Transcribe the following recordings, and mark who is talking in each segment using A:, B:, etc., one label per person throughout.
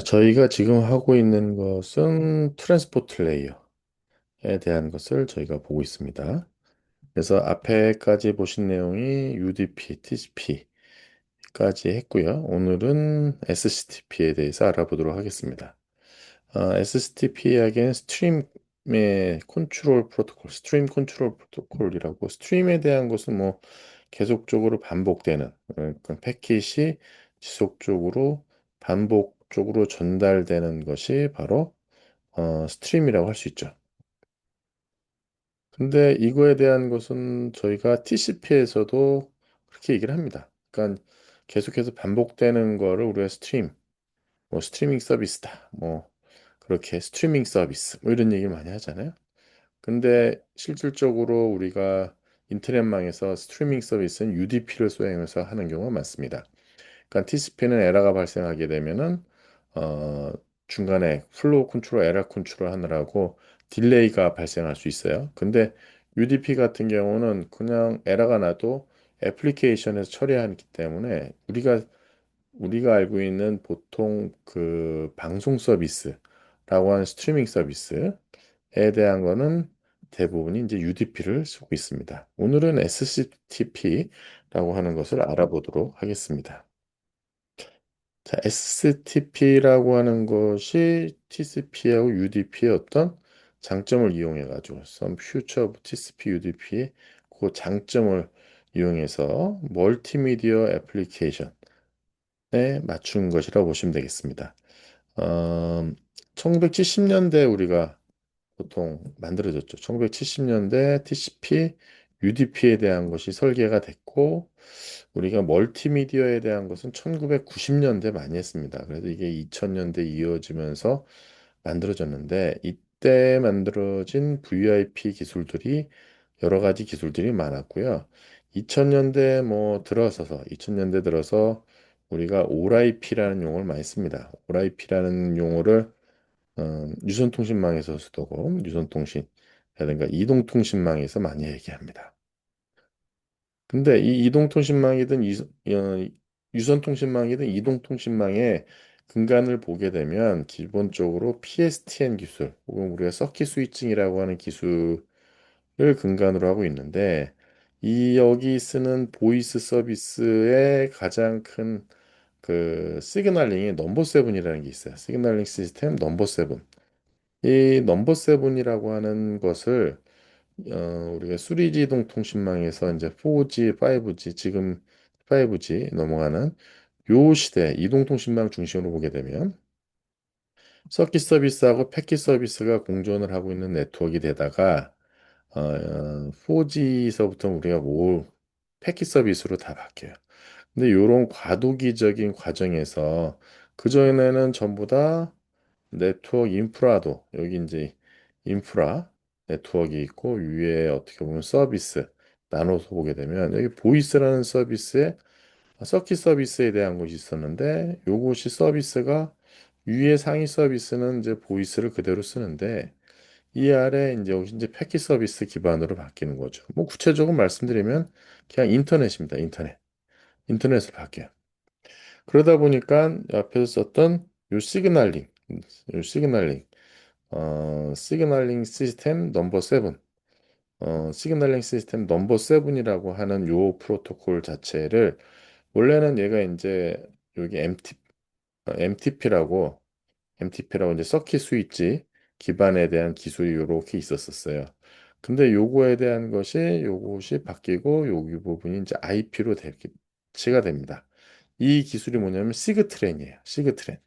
A: 저희가 지금 하고 있는 것은 트랜스포트 레이어에 대한 것을 저희가 보고 있습니다. 그래서 앞에까지 보신 내용이 UDP, TCP까지 했고요. 오늘은 SCTP에 대해서 알아보도록 하겠습니다. SCTP에겐 스트림의 컨트롤 프로토콜, 스트림 컨트롤 프로토콜이라고 스트림에 대한 것은 뭐 계속적으로 반복되는 그러니까 패킷이 지속적으로 반복적으로 전달되는 것이 바로 스트림이라고 할 수 있죠. 근데 이거에 대한 것은 저희가 TCP에서도 그렇게 얘기를 합니다. 그러니까 계속해서 반복되는 거를 우리가 스트림, 뭐 스트리밍 서비스다, 뭐 그렇게 스트리밍 서비스, 뭐 이런 얘기 많이 하잖아요. 근데 실질적으로 우리가 인터넷망에서 스트리밍 서비스는 UDP를 수행해서 하는 경우가 많습니다. 그러니까 TCP는 에러가 발생하게 되면은 어, 중간에 플로우 컨트롤, 에러 컨트롤 하느라고 딜레이가 발생할 수 있어요. 근데 UDP 같은 경우는 그냥 에러가 나도 애플리케이션에서 처리하기 때문에 우리가 알고 있는 보통 그 방송 서비스라고 하는 스트리밍 서비스에 대한 거는 대부분이 이제 UDP를 쓰고 있습니다. 오늘은 SCTP라고 하는 것을 알아보도록 하겠습니다. 자, SCTP라고 하는 것이 TCP하고 UDP의 어떤 장점을 이용해 가지고 some future of TCP, UDP의 그 장점을 이용해서 멀티미디어 애플리케이션에 맞춘 것이라고 보시면 되겠습니다. 어, 1970년대 우리가 보통 만들어졌죠. 1970년대 TCP, UDP에 대한 것이 설계가 됐고 우리가 멀티미디어에 대한 것은 1990년대 많이 했습니다. 그래서 이게 2000년대 이어지면서 만들어졌는데 이때 만들어진 VoIP 기술들이 여러 가지 기술들이 많았고요. 2000년대 들어서 우리가 ORIP라는 용어를 많이 씁니다. ORIP라는 용어를 유선통신망에서도 유선통신이라든가 이동통신망에서 많이 얘기합니다. 근데 이 이동통신망이든 유선통신망이든 이동통신망의 근간을 보게 되면 기본적으로 PSTN 기술 혹은 우리가 서킷 스위칭이라고 하는 기술을 근간으로 하고 있는데 이 여기 쓰는 보이스 서비스의 가장 큰 그 시그널링이 넘버 세븐이라는 게 있어요. 시그널링 시스템 넘버 세븐. 이 넘버 세븐이라고 하는 것을 우리가 3G 이동 통신망에서 이제 4G, 5G 지금 5G 넘어가는 요 시대 이동 통신망 중심으로 보게 되면 서킷 서비스하고 패킷 서비스가 공존을 하고 있는 네트워크가 되다가 4G서부터 우리가 뭐 패킷 서비스로 다 바뀌어요. 근데 이런 과도기적인 과정에서 그전에는 전부 다 네트워크 인프라도 여기 이제 인프라 네트워크 있고 위에 어떻게 보면 서비스 나눠서 보게 되면 여기 보이스라는 서비스에 서킷 서비스에 대한 것이 있었는데 요것이 서비스가 위에 상위 서비스는 이제 보이스를 그대로 쓰는데 이 아래 이제 여기 이제 패킷 서비스 기반으로 바뀌는 거죠. 뭐 구체적으로 말씀드리면 그냥 인터넷입니다. 인터넷을 바뀌어요. 그러다 보니까 앞에서 썼던 요 시그널링 시그널링 시스템 넘버 세븐 시그널링 시스템 넘버 세븐이라고 하는 요 프로토콜 자체를 원래는 얘가 이제 여기 MTP라고 이제 서킷 스위치 기반에 대한 기술이 이렇게 있었었어요. 근데 요거에 대한 요것이 바뀌고 여기 부분이 이제 IP로 대치가 됩니다. 이 기술이 뭐냐면 시그트렌이에요. 시그트렌.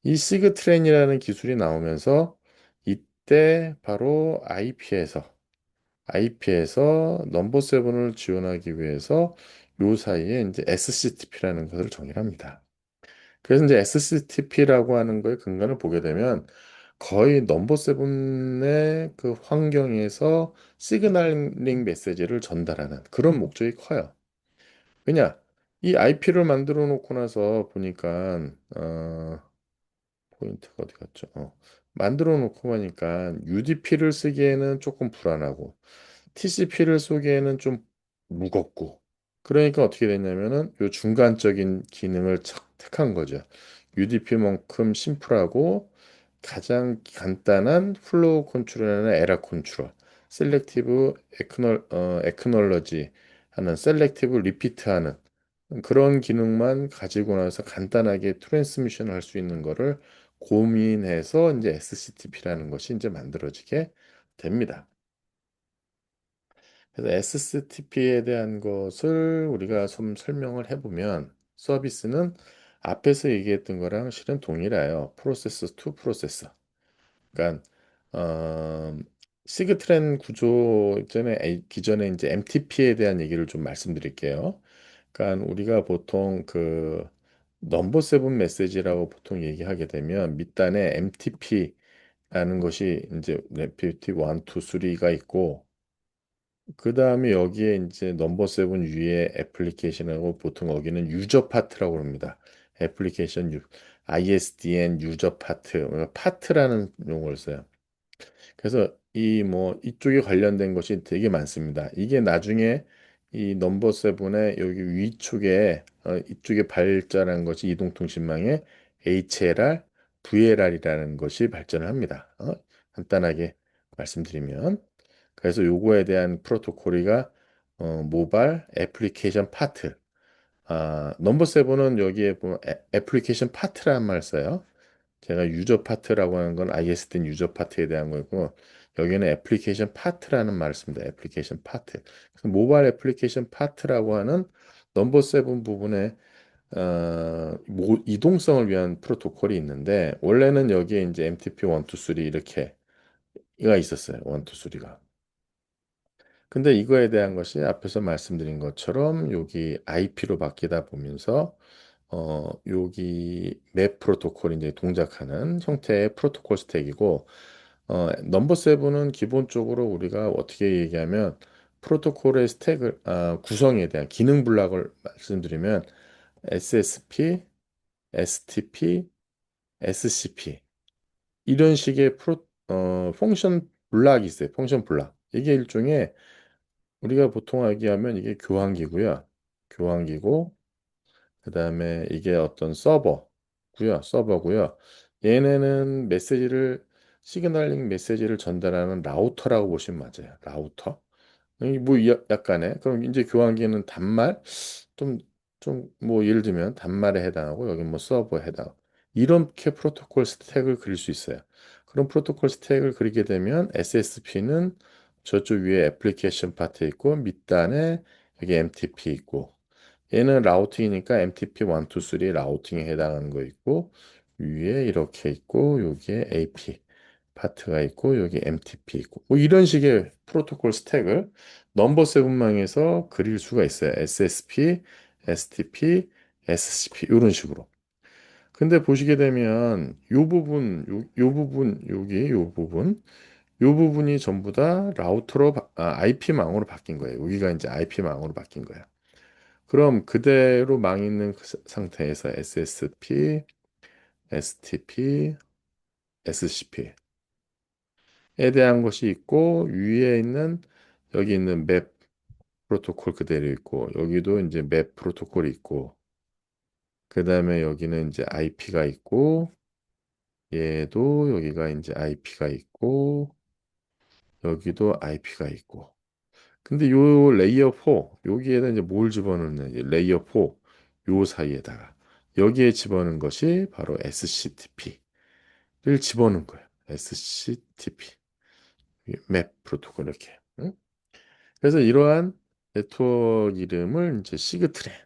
A: 이 시그트렌이라는 기술이 나오면서 이때 바로 IP에서 넘버 세븐을 지원하기 위해서 요 사이에 이제 SCTP라는 것을 정의를 합니다. 그래서 이제 SCTP라고 하는 거의 근간을 보게 되면 거의 넘버 세븐의 그 환경에서 시그널링 메시지를 전달하는 그런 목적이 커요. 왜냐? 이 IP를 만들어 놓고 나서 보니까 포인트가 어디 갔죠? 만들어 놓고 보니까 UDP를 쓰기에는 조금 불안하고 TCP를 쓰기에는 좀 무겁고 그러니까 어떻게 됐냐면은 요 중간적인 기능을 택한 거죠. UDP만큼 심플하고 가장 간단한 플로우 컨트롤이나 에러 컨트롤, 셀렉티브 에크놀러지 하는 셀렉티브 리피트 하는 그런 기능만 가지고 나서 간단하게 트랜스미션 할 수 있는 거를 고민해서 이제 SCTP라는 것이 이제 만들어지게 됩니다. 그래서 SCTP에 대한 것을 우리가 좀 설명을 해보면 서비스는 앞에서 얘기했던 거랑 실은 동일해요. 프로세서 투 프로세서. 그러니까 어, 시그트렌 구조 기존에 이제 MTP에 대한 얘기를 좀 말씀드릴게요. 그러니까 우리가 보통 그 넘버 세븐 메시지라고 보통 얘기하게 되면 밑단에 MTP라는 것이 이제 MTP 1, 2, 3가 있고 그 다음에 여기에 이제 넘버 세븐 위에 애플리케이션하고 보통 여기는 유저 파트라고 합니다. 애플리케이션 ISDN 유저 파트, 파트라는 용어를 써요. 그래서 이 뭐 이쪽에 관련된 것이 되게 많습니다. 이게 나중에 이 넘버 세븐의 여기 위쪽에 이쪽에 발전한 것이 이동통신망의 HLR, VLR이라는 것이 발전을 합니다. 간단하게 말씀드리면 그래서 요거에 대한 프로토콜이가 모바일 애플리케이션 파트. 넘버 세븐은 여기에 보면 애플리케이션 파트라는 말 써요. 제가 유저 파트라고 하는 건 ISDN 유저 파트에 대한 거고 여기는 애플리케이션 파트라는 말을 씁니다. 애플리케이션 파트. 그래서 모바일 애플리케이션 파트라고 하는 넘버 세븐 부분에 이동성을 위한 프로토콜이 있는데 원래는 여기에 이제 MTP 1, 2, 3 이렇게가 있었어요. 1, 2, 3가. 근데 이거에 대한 것이 앞에서 말씀드린 것처럼 여기 IP로 바뀌다 보면서 여기 맵 프로토콜이 이제 동작하는 형태의 프로토콜 스택이고 넘버 세븐은 기본적으로 우리가 어떻게 얘기하면 프로토콜의 스택을 구성에 대한 기능 블록을 말씀드리면 SSP, STP, SCP 이런 식의 펑션 블록이 있어요. 펑션 블록. 이게 일종의 우리가 보통 얘기하면 이게 교환기고요. 교환기고 그다음에 이게 어떤 서버고요. 얘네는 시그널링 메시지를 전달하는 라우터라고 보시면 맞아요. 라우터. 이뭐 약간의 그럼 이제 교환기는 단말 좀 좀 뭐 예를 들면 단말에 해당하고 여기 뭐 서버에 해당 이렇게 프로토콜 스택을 그릴 수 있어요. 그런 프로토콜 스택을 그리게 되면 SSP는 저쪽 위에 애플리케이션 파트 있고 밑단에 여기 MTP 있고 얘는 라우팅이니까 MTP 1, 2, 3 라우팅에 해당하는 거 있고 위에 이렇게 있고 여기에 AP 파트가 있고 여기 MTP 있고 뭐 이런 식의 프로토콜 스택을 넘버 세븐망에서 그릴 수가 있어요. SSP, STP, SCP 이런 식으로. 근데 보시게 되면 요 부분 여기 요 부분이 전부 다 IP망으로 바뀐 거예요. 여기가 이제 IP망으로 바뀐 거예요. 그럼 그대로 망 있는 상태에서 SSP, STP, SCP에 대한 것이 있고 위에 있는 여기 있는 맵 프로토콜 그대로 있고 여기도 이제 맵 프로토콜이 있고 그다음에 여기는 이제 IP가 있고 얘도 여기가 이제 IP가 있고 여기도 IP가 있고 근데 요 레이어 4 여기에다 이제 뭘 집어넣느냐 레이어 4 요 사이에다가 여기에 집어넣은 것이 바로 SCTP를 집어넣은 거예요. SCTP 맵 프로토콜 이렇게. 응? 그래서 이러한 네트워크 이름을 이제 시그트렌이라고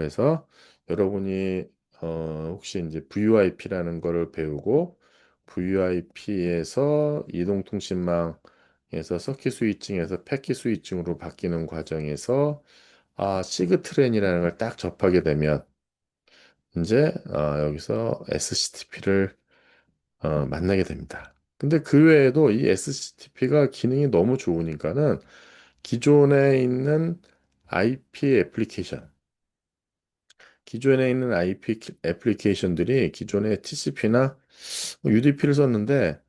A: 해서 여러분이 혹시 이제 VoIP라는 거를 배우고 VoIP에서 이동통신망에서 서킷 스위칭에서 패킷 스위칭으로 바뀌는 과정에서 시그트렌이라는 걸 딱 접하게 되면 이제 여기서 SCTP를 만나게 됩니다. 근데 그 외에도 이 SCTP가 기능이 너무 좋으니까는 기존에 있는 IP 애플리케이션, 기존에 있는 IP 애플리케이션들이 기존에 TCP나 UDP를 썼는데,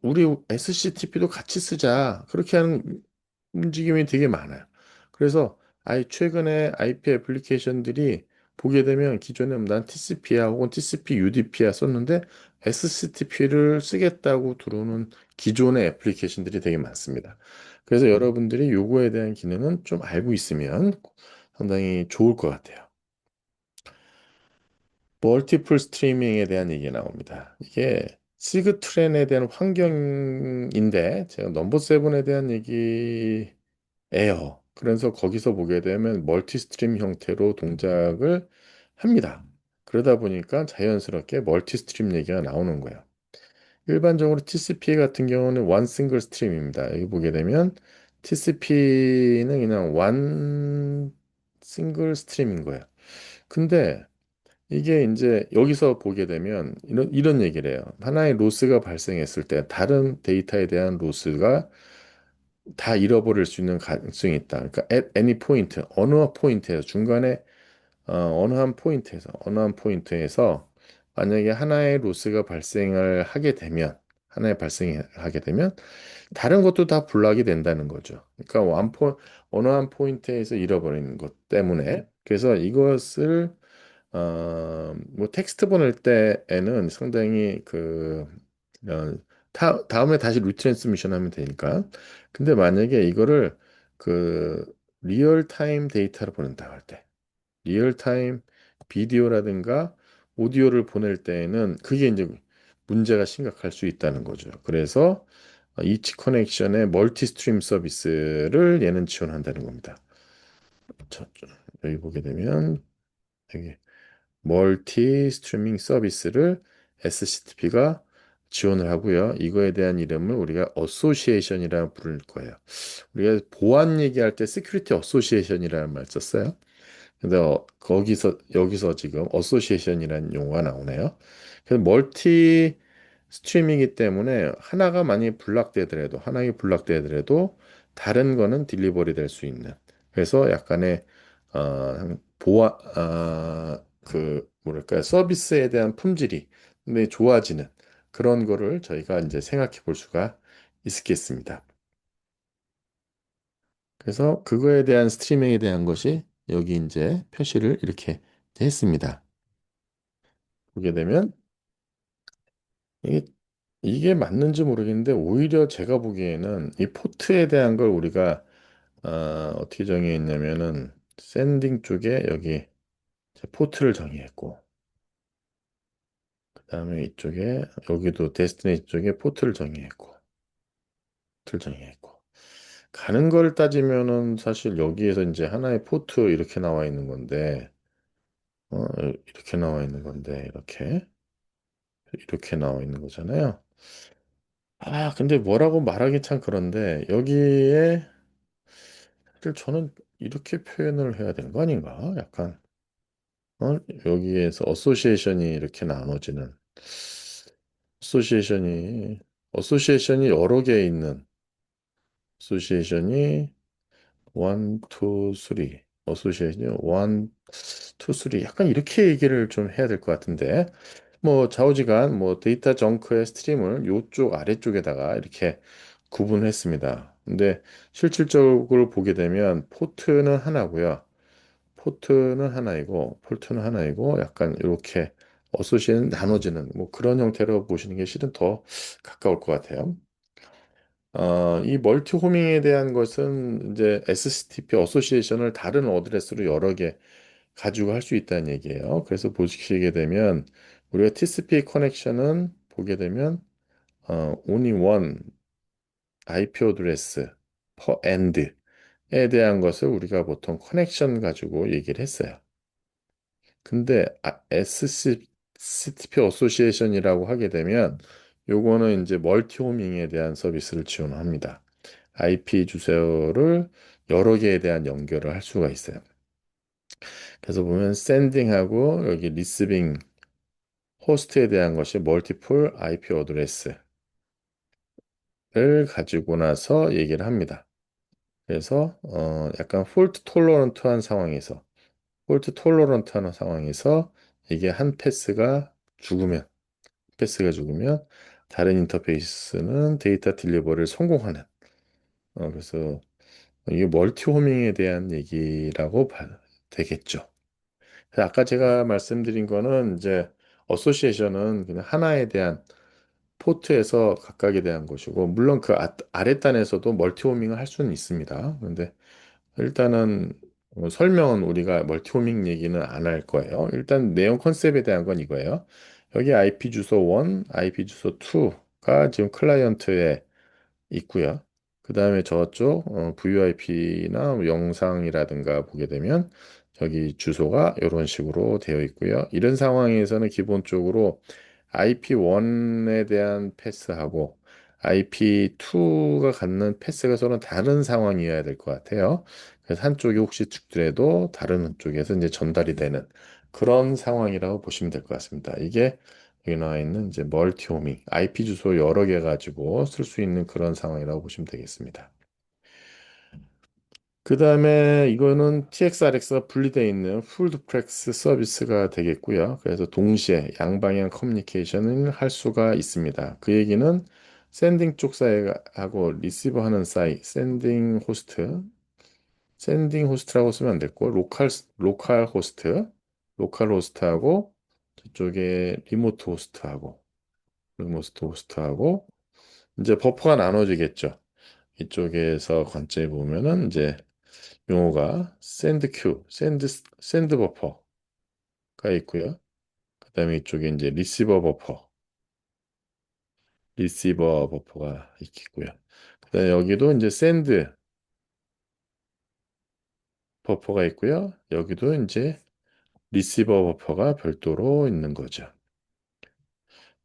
A: 우리 SCTP도 같이 쓰자. 그렇게 하는 움직임이 되게 많아요. 그래서 최근에 IP 애플리케이션들이 보게 되면 기존에 난 TCP야 혹은 TCP UDP야 썼는데 SCTP를 쓰겠다고 들어오는 기존의 애플리케이션들이 되게 많습니다. 그래서 여러분들이 요거에 대한 기능은 좀 알고 있으면 상당히 좋을 것 같아요. 멀티플 스트리밍에 대한 얘기가 나옵니다. 이게 시그트렌에 대한 환경인데 제가 넘버 세븐에 대한 얘기예요. 그래서 거기서 보게 되면 멀티 스트림 형태로 동작을 합니다. 그러다 보니까 자연스럽게 멀티 스트림 얘기가 나오는 거예요. 일반적으로 TCP 같은 경우는 원 싱글 스트림입니다. 여기 보게 되면 TCP는 그냥 원 싱글 스트림인 거예요. 근데 이게 이제 여기서 보게 되면 이런 얘기를 해요. 하나의 로스가 발생했을 때 다른 데이터에 대한 로스가 다 잃어버릴 수 있는 가능성이 있다. 그러니까 at any point, 어느 포인트에서 중간에 어느 한 포인트에서 만약에 하나의 로스가 발생을 하게 되면 하나의 발생하게 되면 다른 것도 다 블락이 된다는 거죠. 그러니까 어느 한 포인트에서 잃어버리는 것 때문에 그래서 이것을 뭐 텍스트 보낼 때에는 상당히 어, 다음에 다시 리트랜스미션 하면 되니까. 근데 만약에 이거를 그 리얼타임 데이터를 보낸다 할 때, 리얼타임 비디오라든가 오디오를 보낼 때에는 그게 이제 문제가 심각할 수 있다는 거죠. 그래서 이치 커넥션의 멀티 스트림 서비스를 얘는 지원한다는 겁니다. 여기 보게 되면 여기 멀티 스트리밍 서비스를 SCTP가 지원을 하고요. 이거에 대한 이름을 우리가 어소시에이션이라 부를 거예요. 우리가 보안 얘기할 때 시큐리티 어소시에이션이라는 말 썼어요. 근데 거기서 여기서 지금 어소시에이션이라는 용어가 나오네요. 그래서 멀티 스트림이기 때문에 하나가 만약에 블락되더라도 하나가 블락되더라도 다른 거는 딜리버리 될 수 있는 그래서 약간의 보안 뭐랄까 서비스에 대한 품질이 근데 좋아지는 그런 거를 저희가 이제 생각해 볼 수가 있겠습니다. 그래서 그거에 대한 스트리밍에 대한 것이 여기 이제 표시를 이렇게 했습니다. 보게 되면 이게, 이게 맞는지 모르겠는데 오히려 제가 보기에는 이 포트에 대한 걸 우리가 어떻게 정의했냐면은 샌딩 쪽에 여기 포트를 정의했고 그다음에 이쪽에 여기도 데스티네이션 쪽에 포트를 정의했고 가는 걸 따지면은 사실 여기에서 이제 하나의 포트 이렇게 나와 있는 건데 이렇게 나와 있는 건데 이렇게 나와 있는 거잖아요. 근데 뭐라고 말하기 참 그런데 여기에 사실 저는 이렇게 표현을 해야 되는 거 아닌가? 약간 여기에서 어소시에이션이 이렇게 나눠지는 어소시에이션이 어소시에이션이 여러 개 있는 어소시에이션이 원, 투, 쓰리 어소시에이션이 원, 투, 쓰리 약간 이렇게 얘기를 좀 해야 될 것 같은데 뭐 좌우지간 뭐 데이터 정크의 스트림을 요쪽 아래쪽에다가 이렇게 구분했습니다. 근데 실질적으로 보게 되면 포트는 하나이고 약간 이렇게 어소시에이션 나눠지는 뭐 그런 형태로 보시는 게 실은 더 가까울 것 같아요. 이 멀티 호밍에 대한 것은 이제 SCTP 어소시에이션을 다른 어드레스로 여러 개 가지고 할 수 있다는 얘기예요. 그래서 보시게 되면 우리가 TCP 커넥션은 보게 되면 only one IP 어드레스 per end에 대한 것을 우리가 보통 커넥션 가지고 얘기를 했어요. 근데 SCTP 어소시에이션이라고 하게 되면 요거는 이제 멀티 호밍에 대한 서비스를 지원합니다. IP 주소를 여러 개에 대한 연결을 할 수가 있어요. 그래서 보면 샌딩하고 여기 리시빙 호스트에 대한 것이 멀티플 IP 어드레스를 가지고 나서 얘기를 합니다. 그래서 약간 폴트 톨러런트한 상황에서 이게 한 패스가 죽으면 다른 인터페이스는 데이터 딜리버리를 성공하는 그래서 이게 멀티 호밍에 대한 얘기라고 되겠죠. 그래서 아까 제가 말씀드린 거는 이제 어소시에이션은 그냥 하나에 대한 포트에서 각각에 대한 것이고, 물론 그 아랫단에서도 멀티 호밍을 할 수는 있습니다. 근데 일단은 설명은 우리가 멀티 호밍 얘기는 안 할 거예요. 일단 내용 컨셉에 대한 건 이거예요. 여기 IP 주소 1, IP 주소 2가 지금 클라이언트에 있고요. 그 다음에 저쪽 VoIP나 영상이라든가 보게 되면 저기 주소가 이런 식으로 되어 있고요. 이런 상황에서는 기본적으로 IP1에 대한 패스하고 IP2가 갖는 패스가 서로 다른 상황이어야 될 것 같아요. 그래서 한쪽이 혹시 죽더라도 다른 쪽에서 이제 전달이 되는 그런 상황이라고 보시면 될 것 같습니다. 이게 여기 나와 있는 이제 멀티 호밍, IP 주소 여러 개 가지고 쓸 수 있는 그런 상황이라고 보시면 되겠습니다. 그 다음에 이거는 TXRX가 분리되어 있는 풀 두플렉스 서비스가 되겠고요. 그래서 동시에 양방향 커뮤니케이션을 할 수가 있습니다. 그 얘기는 샌딩 쪽 사이하고 리시버 하는 사이, 샌딩 호스트라고 쓰면 안 됐고, 로컬 호스트하고 저쪽에 리모트 호스트하고 이제 버퍼가 나눠지겠죠. 이쪽에서 관점에 보면은 이제 용어가 샌드 버퍼가 있고요. 그다음에 이쪽에 이제 리시버 버퍼가 있겠고요. 그다음에 여기도 이제 샌드 버퍼가 있고요. 여기도 이제 리시버 버퍼가 별도로 있는 거죠.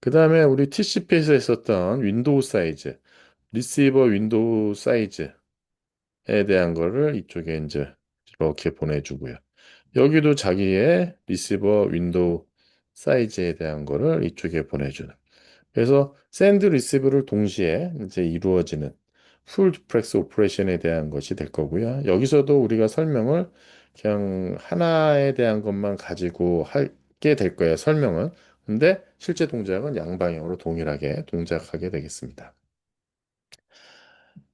A: 그다음에 우리 TCP에서 했었던 윈도우 사이즈, 리시버 윈도우 사이즈에 대한 거를 이쪽에 이제 이렇게 보내주고요. 여기도 자기의 리시버 윈도우 사이즈에 대한 거를 이쪽에 보내주는. 그래서 샌드 리시브를 동시에 이제 이루어지는 풀 두플렉스 오퍼레이션에 대한 것이 될 거고요. 여기서도 우리가 설명을 그냥 하나에 대한 것만 가지고 하게 될 거예요. 설명은. 근데 실제 동작은 양방향으로 동일하게 동작하게 되겠습니다.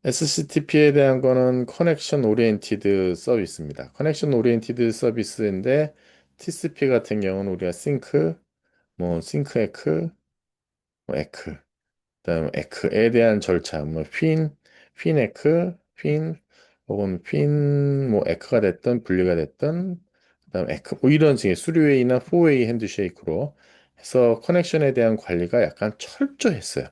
A: SCTP에 대한 거는 커넥션 오리엔티드 서비스입니다. 커넥션 오리엔티드 서비스인데 TCP 같은 경우는 우리가 싱크 에크, 에크, 그다음 에크에 대한 절차, 핀 에크, 혹은 뭐 에크가 됐든 분리가 됐든, 그다음 에크, 뭐 이런 식의 3웨이나 4웨이 핸드쉐이크로 해서 커넥션에 대한 관리가 약간 철저했어요.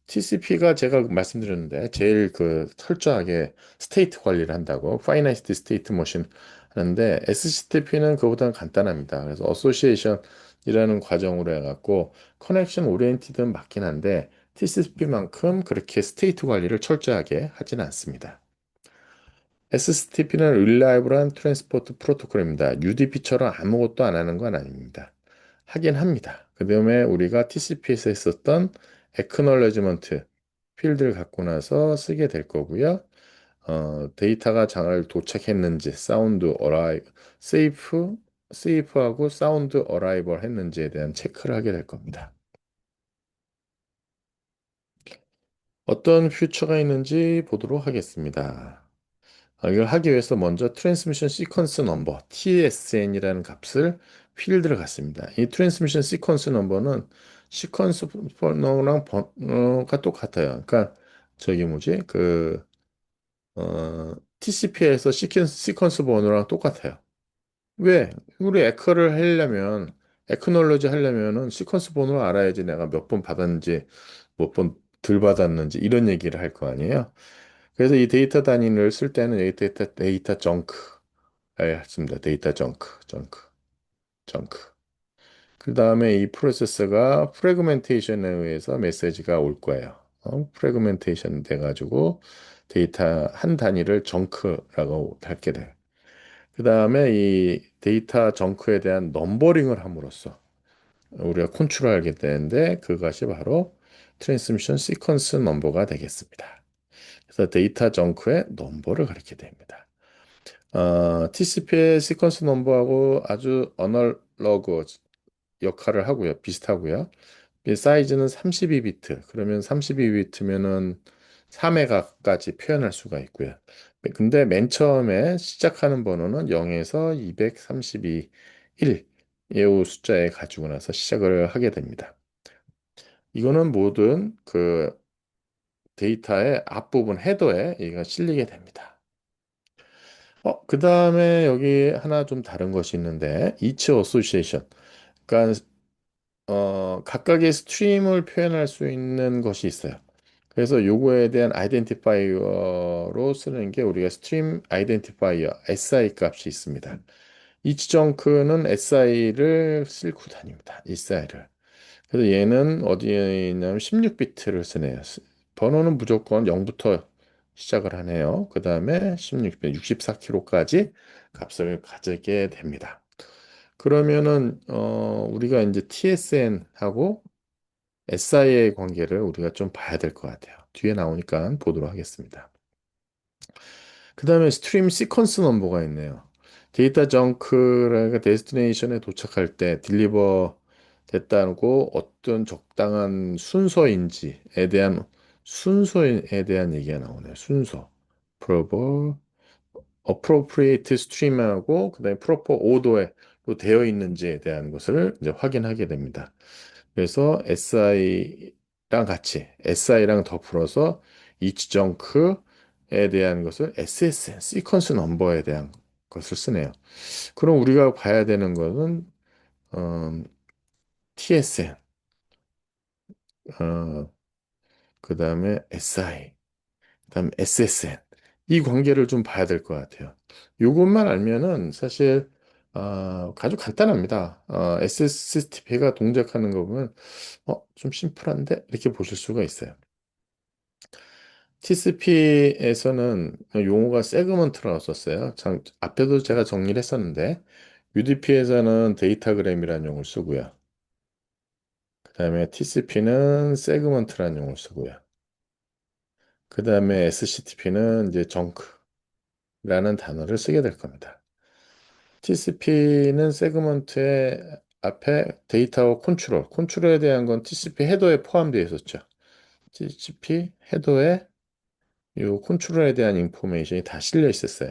A: TCP가 제가 말씀드렸는데 제일 그 철저하게 스테이트 관리를 한다고 파이나이트 스테이트 모션 하는데 SCTP는 그보다는 간단합니다. 그래서 어소시에이션이라는 과정으로 해갖고 커넥션 오리엔티드는 맞긴 한데 TCP만큼 그렇게 스테이트 관리를 철저하게 하지는 않습니다. SCTP는 Reliable한 트랜스포트 프로토콜입니다. UDP처럼 아무것도 안 하는 건 아닙니다. 하긴 합니다. 그 다음에 우리가 TCP에서 했었던 Acknowledgement 필드를 갖고 나서 쓰게 될 거고요. 데이터가 잘 도착했는지, 세이프, 세이프하고 사운드 어라이벌 했는지에 대한 체크를 하게 될 겁니다. 어떤 퓨처가 있는지 보도록 하겠습니다. 이걸 하기 위해서 먼저 트랜스미션 시퀀스 넘버 TSN이라는 값을 필드를 갖습니다. 이 트랜스미션 시퀀스 넘버는 시퀀스 번호랑 번호가 똑같아요. 그러니까 저기 뭐지? TCP에서 시퀀스 번호랑 똑같아요. 왜? 우리 에크놀로지 하려면은 시퀀스 번호를 알아야지 내가 몇 번 받았는지, 몇 번 덜 받았는지 이런 얘기를 할 거 아니에요. 그래서 이 데이터 단위를 쓸 때는 여기 데이터 정크. 씁니다. 데이터 정크. 그 다음에 이 프로세서가 프래그멘테이션에 의해서 메시지가 올 거예요. 프래그멘테이션 돼가지고 데이터 한 단위를 정크라고 할게 돼요. 그 다음에 이 데이터 정크에 대한 넘버링을 함으로써 우리가 컨트롤하게 되는데 그것이 바로 트랜스미션 시퀀스 넘버가 되겠습니다. 그래서 데이터 정크의 넘버를 가리게 됩니다. TCP의 시퀀스 넘버하고 아주 어널러그 역할을 하고요. 비슷하고요. 이 사이즈는 32비트. 그러면 32비트면은 3메가까지 표현할 수가 있고요. 근데 맨 처음에 시작하는 번호는 0에서 232, 1, 이 숫자에 가지고 나서 시작을 하게 됩니다. 이거는 모든 그 데이터의 앞부분 헤더에 얘가 실리게 됩니다. 그 다음에 여기 하나 좀 다른 것이 있는데, each association. 그러니까 각각의 스트림을 표현할 수 있는 것이 있어요. 그래서 요거에 대한 아이덴티파이어로 쓰는 게 우리가 스트림 아이덴티파이어 SI 값이 있습니다. 이 지정크는 SI를 싣고 다닙니다. SI를. 그래서 얘는 어디에 있냐면 16비트를 쓰네요. 번호는 무조건 0부터 시작을 하네요. 그 다음에 16비트, 64kb까지 값을 가지게 됩니다. 그러면은 우리가 이제 TSN하고 SI의 관계를 우리가 좀 봐야 될 것 같아요. 뒤에 나오니까 보도록 하겠습니다. 그 다음에 스트림 시퀀스 넘버가 있네요. 데이터 정크가 데스티네이션에 도착할 때 딜리버 됐다고 어떤 적당한 순서인지에 대한 순서에 대한 얘기가 나오네요. 순서. proper, appropriate stream하고 그다음에 proper order로 되어 있는지에 대한 것을 이제 확인하게 됩니다. 그래서 SI랑 같이 SI랑 더불어서 이 지정크에 대한 것을 SSN, 시퀀스 넘버에 대한 것을 쓰네요. 그럼 우리가 봐야 되는 것은 TSN, 그다음에 SI, 그다음에 SSN 이 관계를 좀 봐야 될 것 같아요. 이것만 알면은 사실 아주 간단합니다. SSTP가 동작하는 거 보면 좀 심플한데 이렇게 보실 수가 있어요. TCP에서는 용어가 세그먼트라고 썼어요. 앞에도 제가 정리를 했었는데, UDP에서는 데이터그램이라는 용어를 쓰고요. 그 다음에 TCP는 세그먼트라는 용어를 쓰고요. 그 다음에 SCTP는 이제 정크라는 단어를 쓰게 될 겁니다. TCP는 세그먼트의 앞에 데이터와 컨트롤에 대한 건 TCP 헤더에 포함되어 있었죠. TCP 헤더에 이 컨트롤에 대한 인포메이션이 다 실려 있었어요.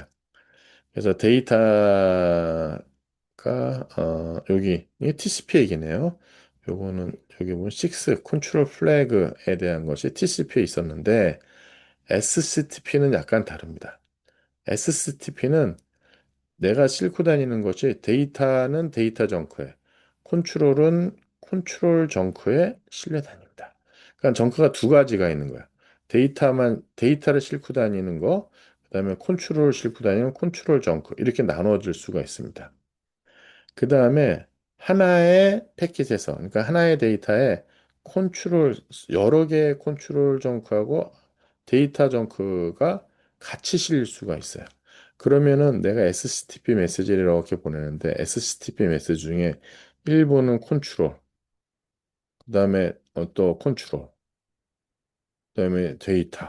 A: 그래서 데이터가 여기 이게 TCP 얘기네요. 요거는 여기 보면 6 컨트롤 플래그에 대한 것이 TCP에 있었는데 SCTP는 약간 다릅니다. SCTP는 내가 싣고 다니는 것이 데이터는 데이터 정크에, 컨트롤은 컨트롤 정크에 실려 다닙니다. 그러니까 정크가 두 가지가 있는 거야. 데이터를 싣고 다니는 거, 그다음에 컨트롤을 싣고 다니는 컨트롤 정크 이렇게 나눠질 수가 있습니다. 그 다음에 하나의 패킷에서, 그러니까 하나의 데이터에 컨트롤, 여러 개의 컨트롤 정크하고 데이터 정크가 같이 실릴 수가 있어요. 그러면은 내가 SCTP 메시지를 이렇게 보내는데 SCTP 메시지 중에 일부는 컨트롤, 그 다음에 또 컨트롤, 그 다음에 데이터.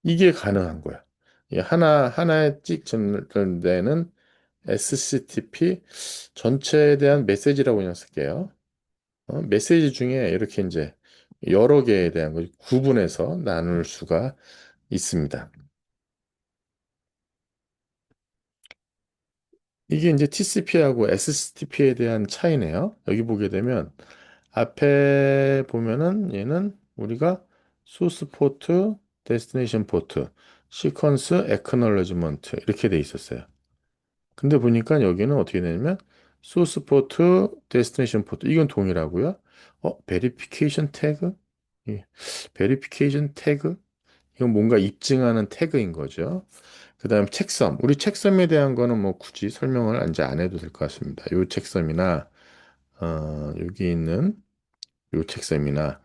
A: 이게 가능한 거야. 이 하나에 찍 전달되는 SCTP 전체에 대한 메시지라고 그냥 쓸게요. 메시지 중에 이렇게 이제 여러 개에 대한 걸 구분해서 나눌 수가 있습니다. 이게 이제 TCP하고 SCTP에 대한 차이네요. 여기 보게 되면 앞에 보면은 얘는 우리가 소스 포트, 데스티네이션 포트, 시퀀스 애크놀리지먼트 이렇게 돼 있었어요. 근데 보니까 여기는 어떻게 되냐면 소스 포트, 데스티네이션 포트 이건 동일하고요. 베리피케이션 태그? 예. 베리피케이션 태그? 이건 뭔가 입증하는 태그인 거죠. 그다음 책섬. 우리 책섬에 대한 거는 뭐 굳이 설명을 이제 안 해도 될 것 같습니다. 요 책섬이나 여기 있는 요 책섬이나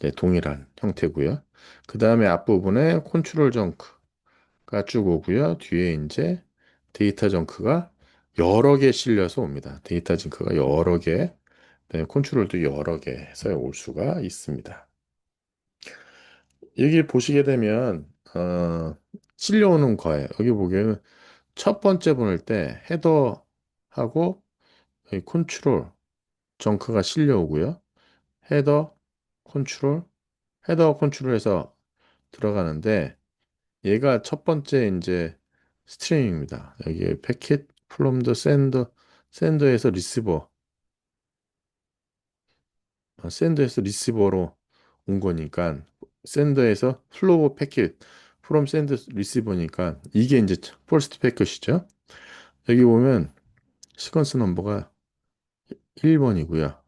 A: 네, 동일한 형태고요. 그다음에 앞부분에 컨트롤 정크가 쭉 오고요. 뒤에 이제 데이터 정크가 여러 개 실려서 옵니다. 데이터 정크가 여러 개, 네, 컨트롤도 여러 개 해서 올 수가 있습니다. 여기 보시게 되면 실려오는 거예요. 여기 보기에는 첫 번째 보낼 때 헤더하고 이 컨트롤 정크가 실려오고요. 헤더, 컨트롤, 헤더 컨트롤해서 들어가는데 얘가 첫 번째 이제 스트림입니다. 여기 패킷 from the 센더에서 리시버, 센더에서 리시버로 온 거니까 센더에서 플로우 패킷 from 센더 리시버니까 이게 이제 퍼스트 패킷이죠. 여기 보면 시퀀스 넘버가 1번이고요.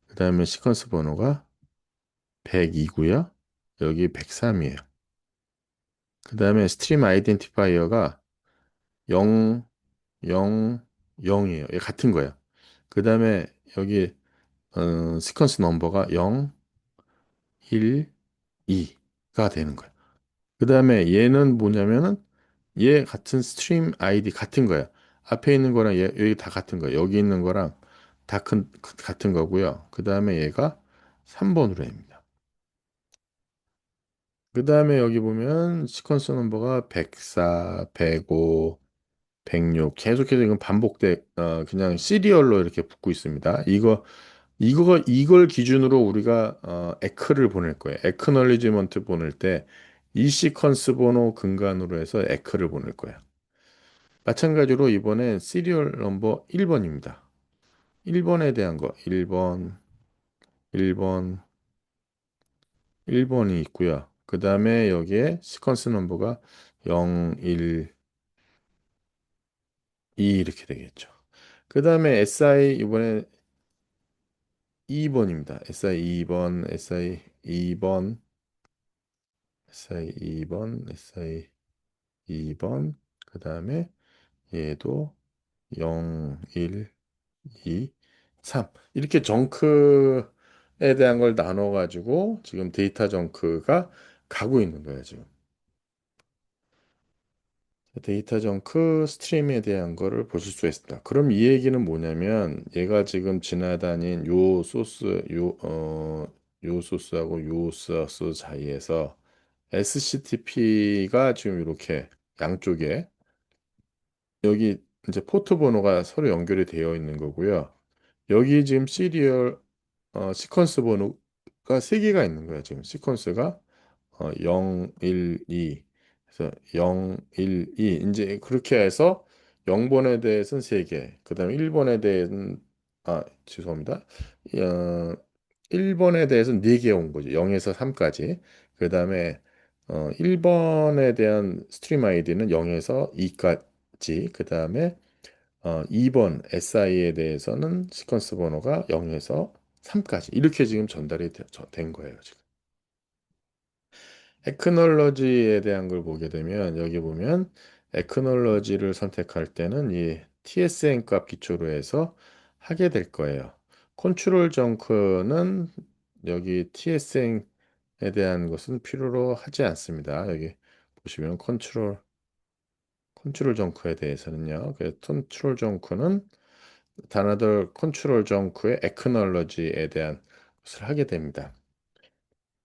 A: 그 다음에 시퀀스 번호가 102고요. 여기 103이에요. 그 다음에 스트림 아이덴티파이어가 0, 0, 0이에요. 같은 거예요. 그 다음에 여기 시퀀스 넘버가 0, 1, 2가 되는 거예요. 그 다음에 얘는 뭐냐면은 얘 같은 스트림 아이디 같은 거예요. 앞에 있는 거랑 얘 여기 다 같은 거예요. 여기 있는 거랑 같은 거고요. 그 다음에 얘가 3번으로 합니다. 그 다음에 여기 보면 시퀀스 넘버가 104, 105, 106 계속해서 이건 그냥 시리얼로 이렇게 붙고 있습니다. 이걸 기준으로 우리가 에크를 보낼 거예요. 에크널리지먼트 보낼 때 이 시퀀스 번호 근간으로 해서 에크를 보낼 거예요. 마찬가지로 이번엔 시리얼 넘버 1번입니다. 1번에 대한 거 1번, 1번, 1번이 있고요. 그 다음에 여기에 시퀀스 넘버가 0, 1, 2 이렇게 되겠죠. 그 다음에 SI 이번에 2번입니다. SI 2번, SI 2번, SI 2번, SI 2번, 그 다음에 얘도 0, 1, 2, 3. 이렇게 정크에 대한 걸 나눠가지고 지금 데이터 정크가 가고 있는 거예요, 지금. 데이터 정크 스트림에 대한 거를 보실 수가 있습니다. 그럼 이 얘기는 뭐냐면 얘가 지금 지나다닌 요 소스하고 요 소스 사이에서 SCTP가 지금 이렇게 양쪽에 여기 이제 포트 번호가 서로 연결이 되어 있는 거고요. 여기 지금 시퀀스 번호가 세 개가 있는 거예요. 지금 시퀀스가 0, 1, 2. 그래서 0, 1, 2. 이제 그렇게 해서 0번에 대해서는 3개. 그다음에 1번에 대해서는 죄송합니다. 1번에 대해서는 4개 온 거죠. 0에서 3까지. 그다음에 1번에 대한 스트림 아이디는 0에서 2까지. 그다음에 2번 SI에 대해서는 시퀀스 번호가 0에서 3까지. 이렇게 지금 된 거예요, 지금. 에크놀로지에 대한 걸 보게 되면 여기 보면 에크놀로지를 선택할 때는 이 TSN 값 기초로 해서 하게 될 거예요. 컨트롤 정크는 여기 TSN에 대한 것은 필요로 하지 않습니다. 여기 보시면 컨트롤 정크에 대해서는요. 컨트롤 정크는 단어들 컨트롤 정크의 에크놀로지에 대한 것을 하게 됩니다.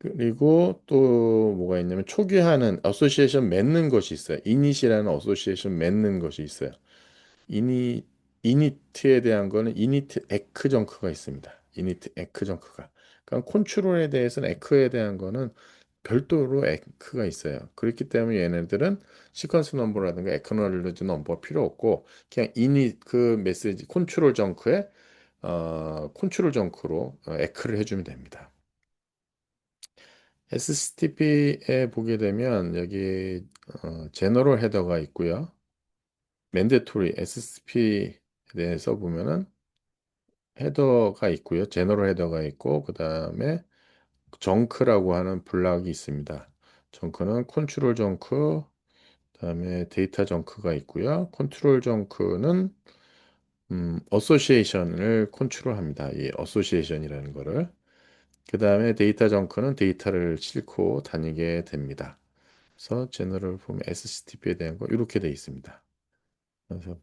A: 그리고 또 뭐가 있냐면 초기화하는 어소시에이션 맺는 것이 있어요. 이닛이라는 어소시에이션 맺는 것이 있어요. 이니 이니트에 대한 거는 이니트 에크 정크가 있습니다. 이니트 에크 정크가. 그러니까 컨트롤에 대해서는 에크에 대한 거는 별도로 에크가 있어요. 그렇기 때문에 얘네들은 시퀀스 넘버라든가 에크놀리지 넘버 필요 없고 그냥 이니 그 메시지 컨트롤 정크로 에크를 해주면 됩니다. SCTP에 보게 되면 여기 제너럴 헤더가 있고요. 맨데토리 SCP에 대해서 보면은 헤더가 있고요. 제너럴 헤더가 있고 그다음에 정크라고 하는 블락이 있습니다. 정크는 컨트롤 정크, 그다음에 데이터 정크가 있고요. 컨트롤 정크는 어소시에이션을 컨트롤합니다. 이 어소시에이션이라는 거를. 그다음에 데이터 정크는 데이터를 싣고 다니게 됩니다. 그래서 제너럴 폼 SCTP에 대한 거 이렇게 돼 있습니다. 그래서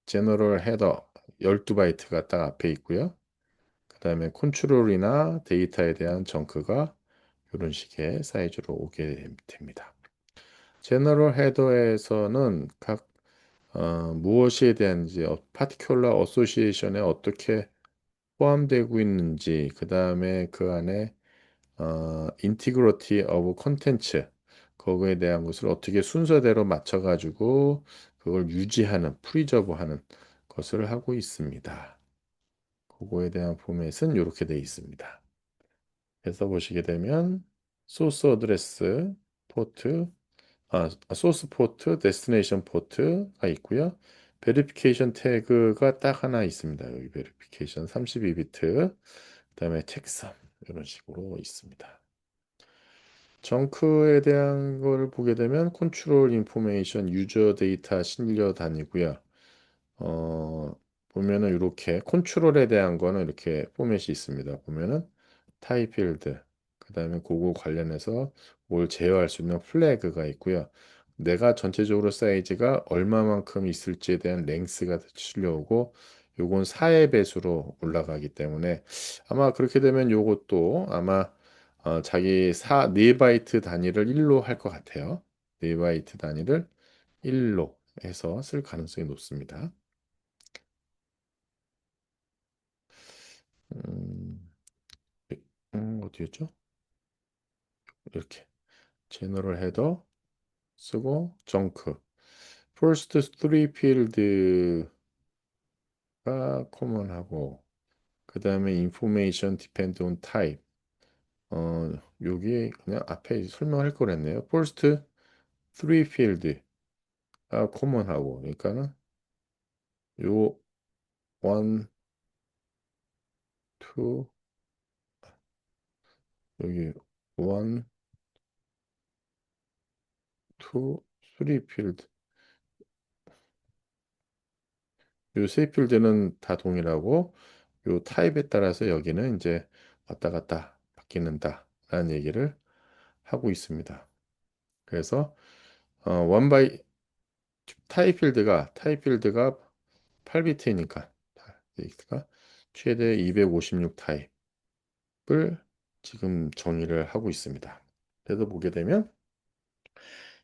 A: 제너럴 헤더 12바이트가 딱 앞에 있고요. 그다음에 컨트롤이나 데이터에 대한 정크가 이런 식의 사이즈로 오게 됩니다. 제너럴 헤더에서는 무엇에 대한 이제 파티큘러 어소시에이션에 어떻게 포함되고 있는지, 그 다음에 그 안에 integrity of contents, 거기에 대한 것을 어떻게 순서대로 맞춰가지고 그걸 유지하는, 프리저브하는 것을 하고 있습니다. 그거에 대한 포맷은 이렇게 되어 있습니다. 그래서 보시게 되면 소스 어드레스 포트, 소스 포트, 데스티네이션 포트가 있고요. 베리피케이션 태그가 딱 하나 있습니다. 여기 베리피케이션 32비트, 그다음에 책선 이런 식으로 있습니다. 정크에 대한 걸 보게 되면 컨트롤 인포메이션 유저 데이터 실려 다니고요. 어, 보면은 이렇게 컨트롤에 대한 거는 이렇게 포맷이 있습니다. 보면은 타입 필드, 그다음에 그거 관련해서 뭘 제어할 수 있는 플래그가 있고요. 내가 전체적으로 사이즈가 얼마만큼 있을지에 대한 랭스가 실려오고 요건 4의 배수로 올라가기 때문에 아마 그렇게 되면 요것도 아마 자기 4바이트 단위를 1로 할 것 같아요. 4바이트 단위를 1로 해서 쓸 가능성이 높습니다. 음, 어디였죠? 이렇게 제너럴 헤더 쓰고 정크 first three field가 common 하고 그 다음에 information depend on type 여기 그냥 앞에 설명할 거랬네요. first three field가 common하고 그러니까는 요 one, two 여기 one, two, three field 요 세 필드는 다 동일하고 요 타입에 따라서 여기는 이제 왔다 갔다 바뀌는다라는 얘기를 하고 있습니다. 그래서 원 바이 타입 필드가 8비트니까 타입가 최대 256 타입을 지금 정의를 하고 있습니다. 그래서 보게 되면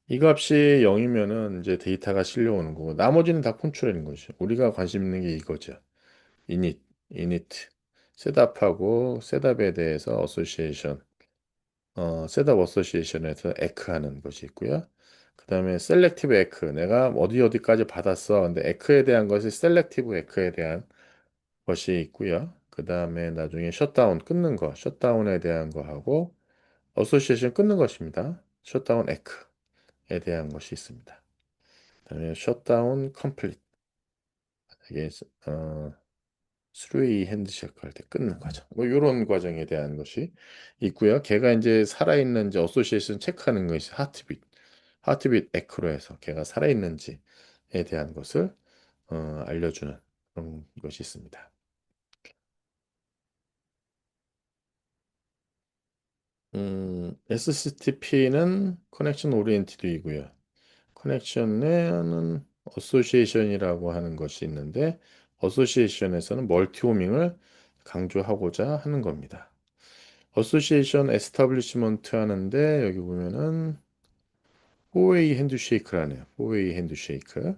A: 이 값이 0이면은 이제 데이터가 실려오는 거고 나머지는 다 컨트롤인 거죠. 우리가 관심 있는 게 이거죠. 이닛, 이니트, 셋업하고 셋업에 대해서 어소시에이션, 셋업 어소시에이션에서 에크하는 것이 있고요. 그 다음에 셀렉티브 에크, 내가 어디 어디까지 받았어. 근데 에크에 대한 것이 셀렉티브 에크에 대한 것이 있고요. 그 다음에 나중에 셧다운 끊는 거, 셧다운에 대한 거 하고 어소시에이션 끊는 것입니다. 셧다운 에크에 대한 것이 있습니다. 그다음에 셧다운 컴플릿, 이게 스루이 핸드쉐이크 할 때 끊는 과정. 뭐 이런 과정에 대한 것이 있고요. 걔가 이제 살아있는지 어소시에이션 체크하는 것이 하트빗 에코로 해서 걔가 살아있는지에 대한 것을 알려주는 그런 것이 있습니다. SCTP는 커넥션 오리엔티드이고요. 커넥션에는 어소시에이션이라고 하는 것이 있는데 어소시에이션에서는 멀티호밍을 강조하고자 하는 겁니다. 어소시에이션 에스타블리시먼트 하는데 여기 보면은 4웨이 핸드쉐이크라네요. 4웨이 핸드쉐이크.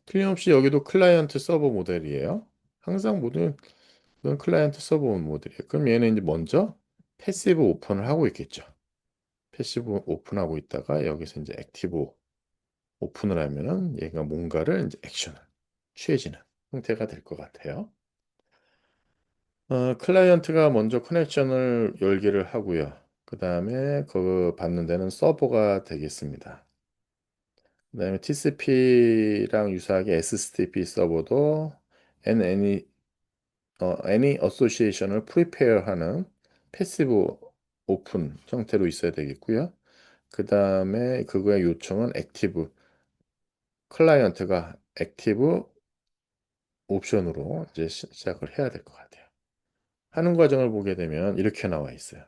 A: 틀림없이 여기도 클라이언트 서버 모델이에요. 항상 모든 클라이언트 서버 모델이에요. 그럼 얘는 이제 먼저 패시브 오픈을 하고 있겠죠. 패시브 오픈하고 있다가 여기서 이제 액티브 오픈을 하면은 얘가 뭔가를 이제 액션을 취해지는 형태가 될 것 같아요. 클라이언트가 먼저 커넥션을 열기를 하고요. 그 다음에 그 받는 데는 서버가 되겠습니다. 그 다음에 TCP랑 유사하게 SCTP 서버도 any association을 prepare하는 패시브 오픈 형태로 있어야 되겠고요. 그 다음에 그거의 요청은 액티브, 클라이언트가 액티브 옵션으로 이제 시작을 해야 될 것 같아요. 하는 과정을 보게 되면 이렇게 나와 있어요.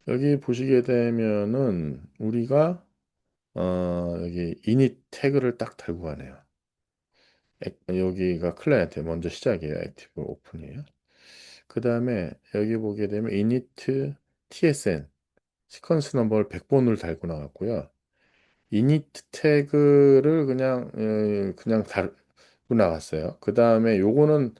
A: 여기 보시게 되면은 우리가 여기 init 태그를 딱 달고 가네요. 여기가 클라이언트 먼저 시작이에요. 액티브 오픈이에요. 그 다음에 여기 보게 되면 init tsn 시퀀스 넘버를 100번을 달고 나왔고요. init 태그를 그냥 달고 나왔어요. 그 다음에 요거는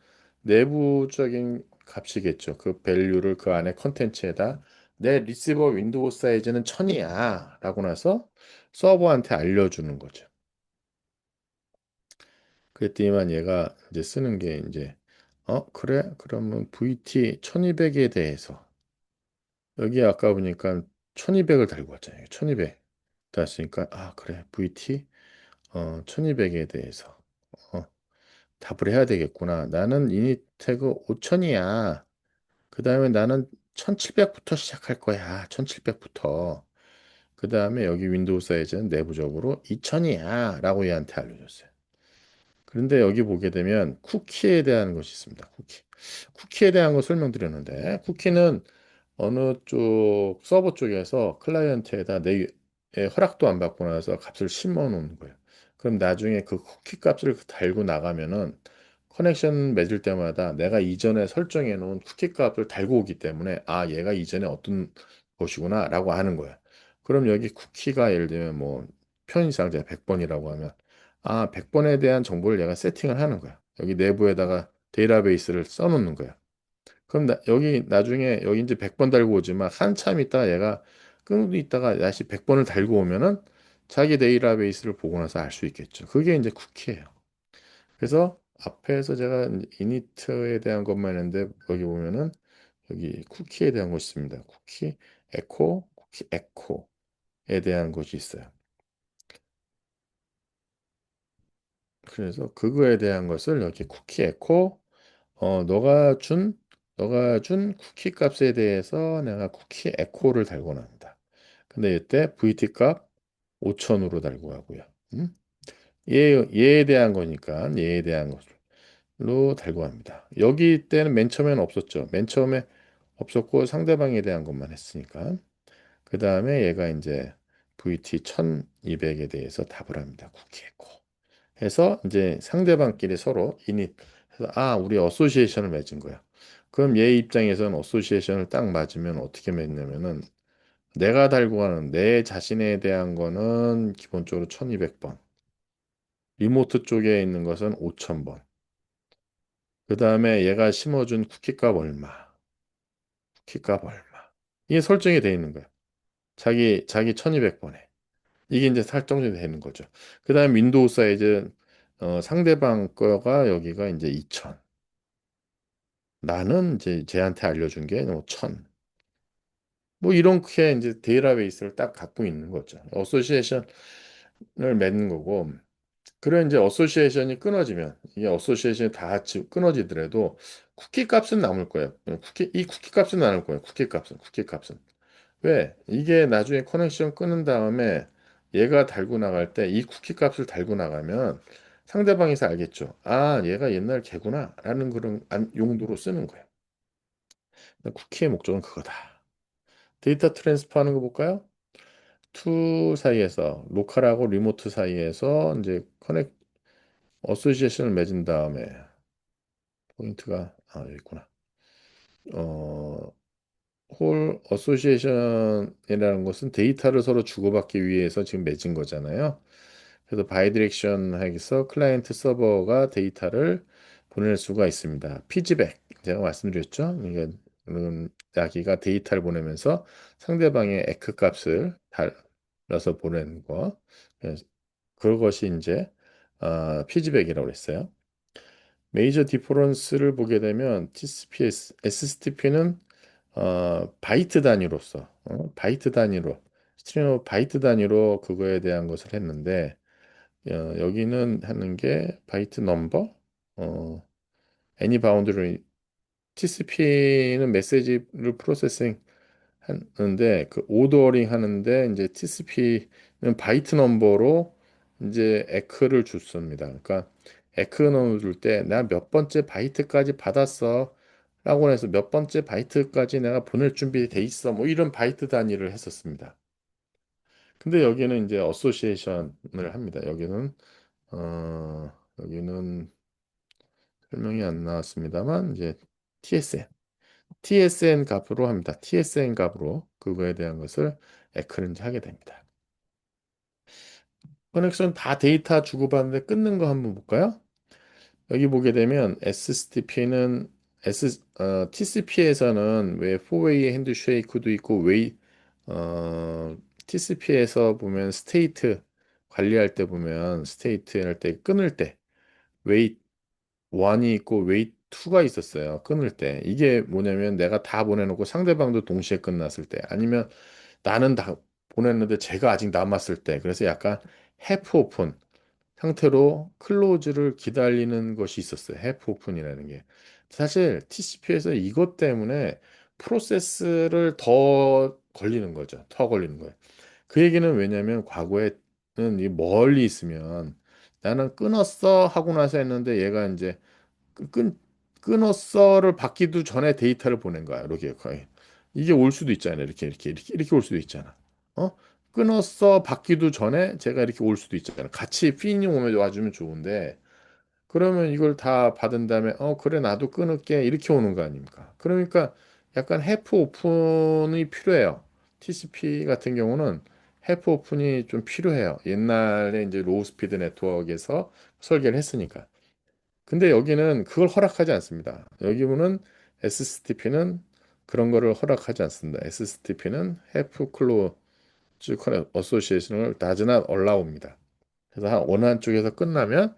A: 내부적인 값이겠죠. 그 밸류를 그 안에 컨텐츠에다 내 리시버 윈도우 사이즈는 1000이야 라고 나서 서버한테 알려주는 거죠. 그랬더니만 얘가 이제 쓰는 게 이제 그래? 그러면 VT 1200에 대해서 여기 아까 보니까 1200을 달고 왔잖아요. 1200 달았으니까 그래. VT 1200에 대해서 어, 답을 해야 되겠구나. 나는 이니태그 5000이야. 그 다음에 나는 1700부터 시작할 거야. 1700부터. 그 다음에 여기 윈도우 사이즈는 내부적으로 2000이야. 라고 얘한테 알려줬어요. 그런데 여기 보게 되면 쿠키에 대한 것이 있습니다. 쿠키에 대한 거 설명드렸는데, 쿠키는 어느 쪽 서버 쪽에서 클라이언트에다 내 허락도 안 받고 나서 값을 심어 놓는 거예요. 그럼 나중에 그 쿠키 값을 달고 나가면은 커넥션 맺을 때마다 내가 이전에 설정해 놓은 쿠키 값을 달고 오기 때문에 얘가 이전에 어떤 것이구나라고 하는 거야. 그럼 여기 쿠키가 예를 들면 뭐 편의상자 100번이라고 하면 100번에 대한 정보를 얘가 세팅을 하는 거야. 여기 내부에다가 데이터베이스를 써 놓는 거야. 그럼 여기 나중에 여기 이제 100번 달고 오지만 한참 있다가 얘가 끊고 있다가 다시 100번을 달고 오면은 자기 데이터베이스를 보고 나서 알 수 있겠죠. 그게 이제 쿠키예요. 그래서 앞에서 제가 이니트에 대한 것만 했는데 여기 보면은 여기 쿠키에 대한 것이 있습니다. 쿠키 에코에 대한 것이 있어요. 그래서 그거에 대한 것을 여기 쿠키 에코 어, 너가 준, 너가 준 쿠키 값에 대해서 내가 쿠키 에코를 달고 납니다. 근데 이때 VT 값 5000으로 달고 가고요. 얘에 대한 거니까 얘에 대한 것로 달고 갑니다. 여기 때는 맨 처음에는 없었죠. 맨 처음에 없었고 상대방에 대한 것만 했으니까. 그 다음에 얘가 이제 VT 1200에 대해서 답을 합니다. 쿠키 에코. 해서 이제 상대방끼리 서로 인입 해서 우리 어소시에이션을 맺은 거야. 그럼 얘 입장에서는 어소시에이션을 딱 맞으면 어떻게 맺냐면은 내가 달고 가는 내 자신에 대한 거는 기본적으로 1200번. 리모트 쪽에 있는 것은 5000번. 그 다음에 얘가 심어준 쿠키값 얼마. 쿠키값 얼마. 이게 설정이 돼 있는 거야. 자기 1200번에. 이게 이제 설정이 되는 거죠. 그 다음에 윈도우 사이즈 상대방 거가 여기가 이제 2000. 나는 이제 쟤한테 알려준 게 뭐 1000. 뭐 이렇게 이제 데이터베이스를 딱 갖고 있는 거죠. 어소시에이션을 맺는 거고. 그래 이제 어소시에이션이 끊어지면 이게 어소시에이션이 다 같이 끊어지더라도 쿠키 값은 남을 거예요. 이 쿠키 값은 남을 거예요. 쿠키 값은. 왜? 이게 나중에 커넥션 끊은 다음에 얘가 달고 나갈 때 이 쿠키 값을 달고 나가면 상대방에서 알겠죠. 얘가 옛날 걔구나 라는 그런 용도로 쓰는 거예요. 쿠키의 목적은 그거다. 데이터 트랜스퍼 하는 거 볼까요? 투 사이에서 로컬하고 리모트 사이에서 이제 어소시에이션을 맺은 다음에 포인트가 여기 있구나. 어, 홀 어소시에이션이라는 것은 데이터를 서로 주고받기 위해서 지금 맺은 거잖아요. 그래서 바이디렉션 하기서 클라이언트 서버가 데이터를 보낼 수가 있습니다. 피지백 제가 말씀드렸죠. 이게 자기가 데이터를 보내면서 상대방의 에크 값을 달러서 보내는 거. 그래서 그것이 이제 피지백이라고 했어요. 메이저 디퍼런스를 보게 되면 TCP, SSTP는 바이트 단위로서 바이트 단위로 스트리머 바이트 단위로 그거에 대한 것을 했는데 여기는 하는 게 바이트 넘버 애니 바운드를 TCP는 메시지를 프로세싱 하는데 그 오더링 하는데 이제 TCP는 바이트 넘버로 이제 에크를 줬습니다. 그러니까 에크 넣어줄 때 내가 몇 번째 바이트까지 받았어 라고 해서 몇 번째 바이트까지 내가 보낼 준비돼 있어 뭐 이런 바이트 단위를 했었습니다. 근데 여기는 이제 어소시에이션을 합니다. 여기는 설명이 안 나왔습니다만 이제 TSN TSN 값으로 합니다. TSN 값으로 그거에 대한 것을 에크렌즈 하게 됩니다. 커넥션 다 데이터 주고받는데 끊는 거 한번 볼까요? 여기 보게 되면 TCP에서는 왜 4웨이 핸드쉐이크도 있고 어, TCP에서 보면 스테이트 관리할 때 보면 스테이트 할 때 끊을 때 웨이 1이 있고 웨이 2가 있었어요. 끊을 때. 이게 뭐냐면 내가 다 보내놓고 상대방도 동시에 끝났을 때 아니면 나는 다 보냈는데 제가 아직 남았을 때 그래서 약간 해프 오픈 상태로 클로즈를 기다리는 것이 있었어요. 해프 오픈이라는 게. 사실 TCP에서 이것 때문에 프로세스를 더 걸리는 거죠. 더 걸리는 거예요. 그 얘기는 왜냐면 과거에는 이 멀리 있으면 나는 끊었어 하고 나서 했는데 얘가 이제 끊, 끊었어를 받기도 전에 데이터를 보낸 거야. 이렇게 거의. 이게 올 수도 있잖아요. 이렇게 올 수도 있잖아. 어? 끊었어 받기도 전에 제가 이렇게 올 수도 있잖아. 같이 피님 오면 와주면 좋은데 그러면 이걸 다 받은 다음에 그래 나도 끊을게 이렇게 오는 거 아닙니까? 그러니까 약간 해프 오픈이 필요해요. TCP 같은 경우는 해프 오픈이 좀 필요해요. 옛날에 이제 로우 스피드 네트워크에서 설계를 했으니까. 근데 여기는 그걸 허락하지 않습니다. 여기는 SSTP는 그런 거를 허락하지 않습니다. SSTP는 해프 클로즈 어소시에이션을 다즈나 올라옵니다. 그래서 어느 한쪽에서 끝나면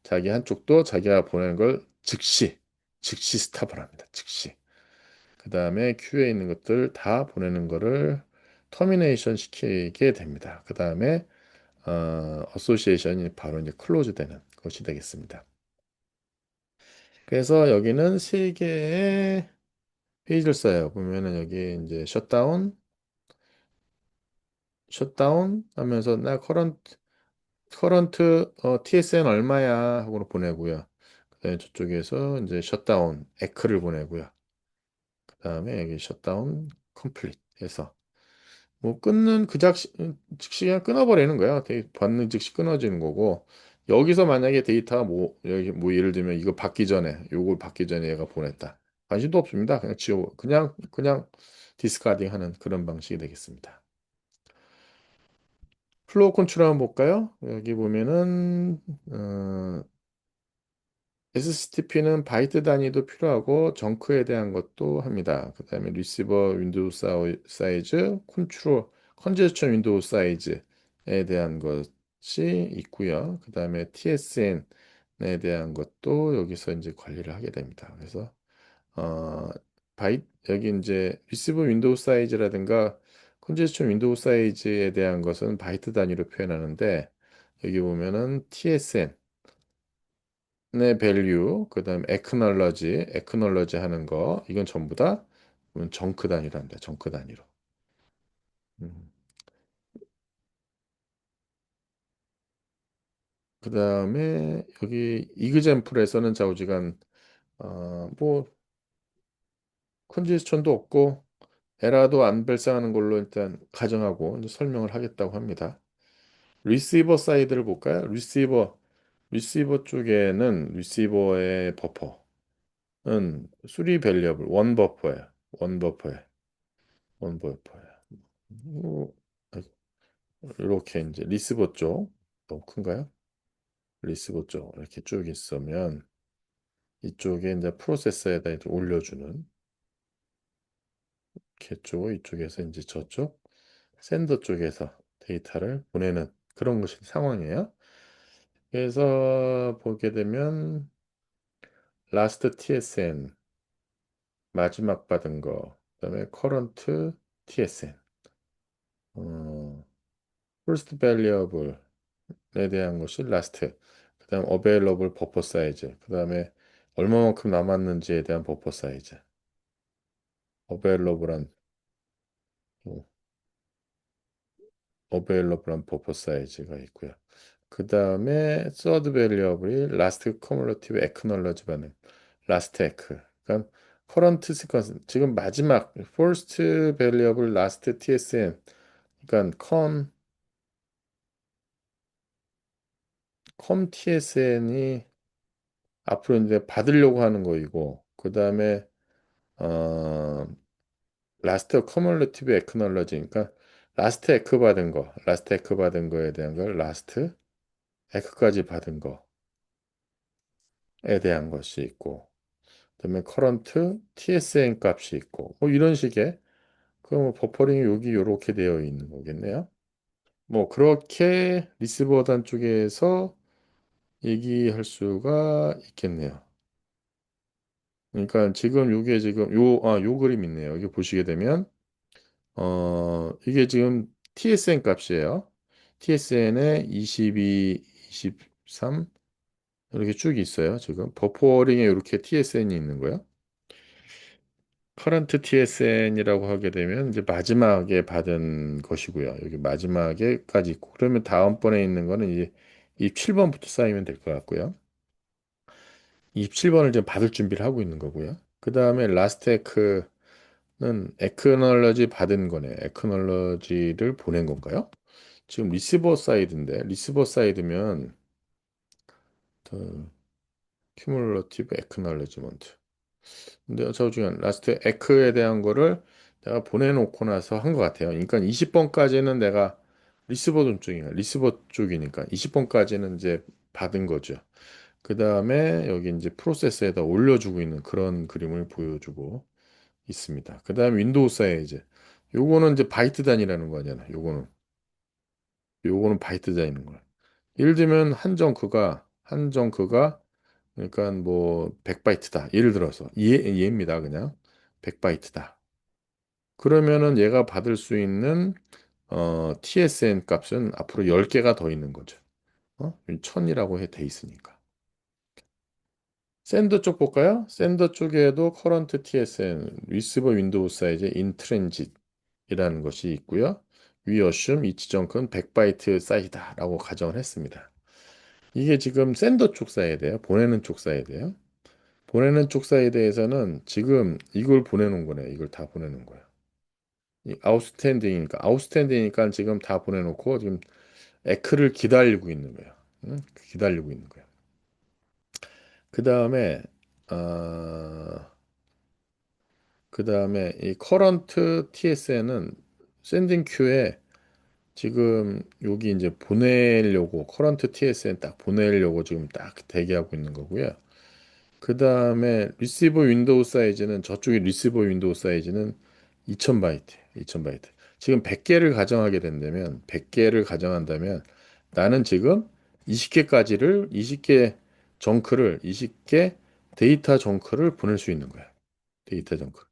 A: 자기 한쪽도 자기가 보내는 걸 즉시 스탑을 합니다. 즉시. 그 다음에 큐에 있는 것들 다 보내는 거를 터미네이션 시키게 됩니다. 그 다음에 어소시에이션이 바로 이제 클로즈 되는 것이 되겠습니다. 그래서 여기는 세 개의 페이지를 써요. 보면은 여기 이제 셧다운 하면서 나 커런트 TSN 얼마야 하고 보내고요. 그다음에 저쪽에서 이제 셧다운 에크를 보내고요. 그다음에 여기 셧다운 컴플릿 해서 뭐 끊는 즉시 그냥 끊어버리는 거야. 받는 즉시 끊어지는 거고 여기서 만약에 데이터가 뭐 여기 뭐 예를 들면 이거 받기 전에 요걸 받기 전에 얘가 보냈다. 관심도 없습니다. 그냥 지워 그냥 디스카딩 하는 그런 방식이 되겠습니다. 플로우 컨트롤 한번 볼까요? 여기 보면은 SSTP는 바이트 단위도 필요하고 정크에 대한 것도 합니다. 그다음에 리시버 윈도우 사이즈, 컨제스천 윈도우 사이즈에 대한 것이 있고요. 그다음에 TSN에 대한 것도 여기서 이제 관리를 하게 됩니다. 그래서 어 여기 이제 리시버 윈도우 사이즈라든가 컨제스천 윈도우 사이즈에 대한 것은 바이트 단위로 표현하는데 여기 보면은 TSN 의 밸류, 그다음 에크널러지 하는 거, 이건 전부 다 정크 단위란다. 정크 단위로. 음. 그다음에 여기 이그젠플에서는 좌우지간 뭐 컨디션도 없고 에러도 안 발생하는 걸로 일단 가정하고 이제 설명을 하겠다고 합니다. 리시버 사이드를 볼까요? 리시버 쪽에는 리시버의 버퍼는 수리 밸리어블 원 버퍼예요. 원 버퍼에 원 버퍼예요. 뭐, 이렇게 이제 리스버 쪽 너무 큰가요? 리스버 쪽 이렇게 쭉 있으면 이쪽에 이제 프로세서에다 이제 올려주는 이렇게 쪽 이쪽에서 이제 저쪽 샌더 쪽에서 데이터를 보내는 그런 것이 상황이에요. 그래서 보게 되면 last TSN 마지막 받은 거 그다음에 current TSN 어, first variable 에 대한 것이 last. 그다음 available 버퍼 사이즈. 그다음에 얼마만큼 남았는지에 대한 버퍼 사이즈. available한 어, available한 버퍼 사이즈가 있고요. 그다음에 third variable이 last cumulative acknowledge 반응. last eck. 그러니까 current sequence 지금 마지막 first variable last TSN. 그러니까 com TSN이 앞으로 이제 받으려고 하는 거이고 그다음에 어 라스트 커뮬러티브 에크널러지 그러니까 라스트 에크 받은 거에 대한 걸 라스트 에크까지 받은 거 대한 것이 있고, 그다음에 커런트 TSN 값이 있고, 뭐 이런 식의 그 버퍼링이 여기 이렇게 되어 있는 거겠네요. 뭐 그렇게 리시버단 쪽에서 얘기할 수가 있겠네요. 그러니까 지금 요게 지금 요 그림 있네요. 여기 보시게 되면 이게 지금 TSN 값이에요. TSN에 22, 23 이렇게 쭉 있어요. 지금 버퍼링에 이렇게 TSN이 있는 거예요. 커런트 TSN이라고 하게 되면 이제 마지막에 받은 것이고요. 여기 마지막에까지 있고 그러면 다음번에 있는 거는 이제 27번부터 쌓이면 될 것 같고요. 27번을 지금 받을 준비를 하고 있는 거고요. 그 다음에 라스트 에크는 에크널러지 받은 거네. 에크널러지를 보낸 건가요? 지금 리시버 사이드인데 리시버 사이드면 더 큐뮬러티브 에크널러지먼트. 근데 저 중에 라스트 에크에 대한 거를 내가 보내놓고 나서 한 것 같아요. 그러니까 20번까지는 내가 리시버 쪽이니까 20번까지는 이제 받은 거죠. 그 다음에 여기 이제 프로세스에다 올려주고 있는 그런 그림을 보여주고 있습니다. 그 다음에 윈도우 사이즈. 요거는 이제 바이트 단위라는 거잖아. 요거는 바이트 단위인 거야. 예를 들면 한 정크가 그러니까 뭐 100바이트다. 예를 들어서 얘입니다. 그냥 100바이트다. 그러면은 얘가 받을 수 있는 TSN 값은 앞으로 10개가 더 있는 거죠. 1000이라고 돼 있으니까. 샌더 쪽 볼까요? 샌더 쪽에도 커런트 TSN, 리시버 윈도우 사이즈 인트랜짓이라는 것이 있고요. 위 어슘 이 지정크는 100바이트 사이즈다라고 가정을 했습니다. 이게 지금 샌더 쪽 사이드예요. 보내는 쪽 사이드예요. 보내는 쪽 사이드에서는 지금 이걸 보내놓은 거네. 이걸 다 보내놓은 거야. 이 아웃스탠딩이니까 지금 다 보내놓고 지금 에크를 기다리고 있는 거예요. 응? 기다리고 있는 거예요. 그 다음에 어, 그 다음에 이 커런트 TSN은 샌딩 큐에 지금 여기 이제 보내려고 커런트 TSN 딱 보내려고 지금 딱 대기하고 있는 거고요. 그 다음에 리시버 윈도우 사이즈는 저쪽에 리시버 윈도우 사이즈는 2000바이트, 2000바이트. 지금 100개를 가정하게 된다면 100개를 가정한다면 나는 지금 20개 정크를 20개 데이터 정크를 보낼 수 있는 거야. 데이터 정크.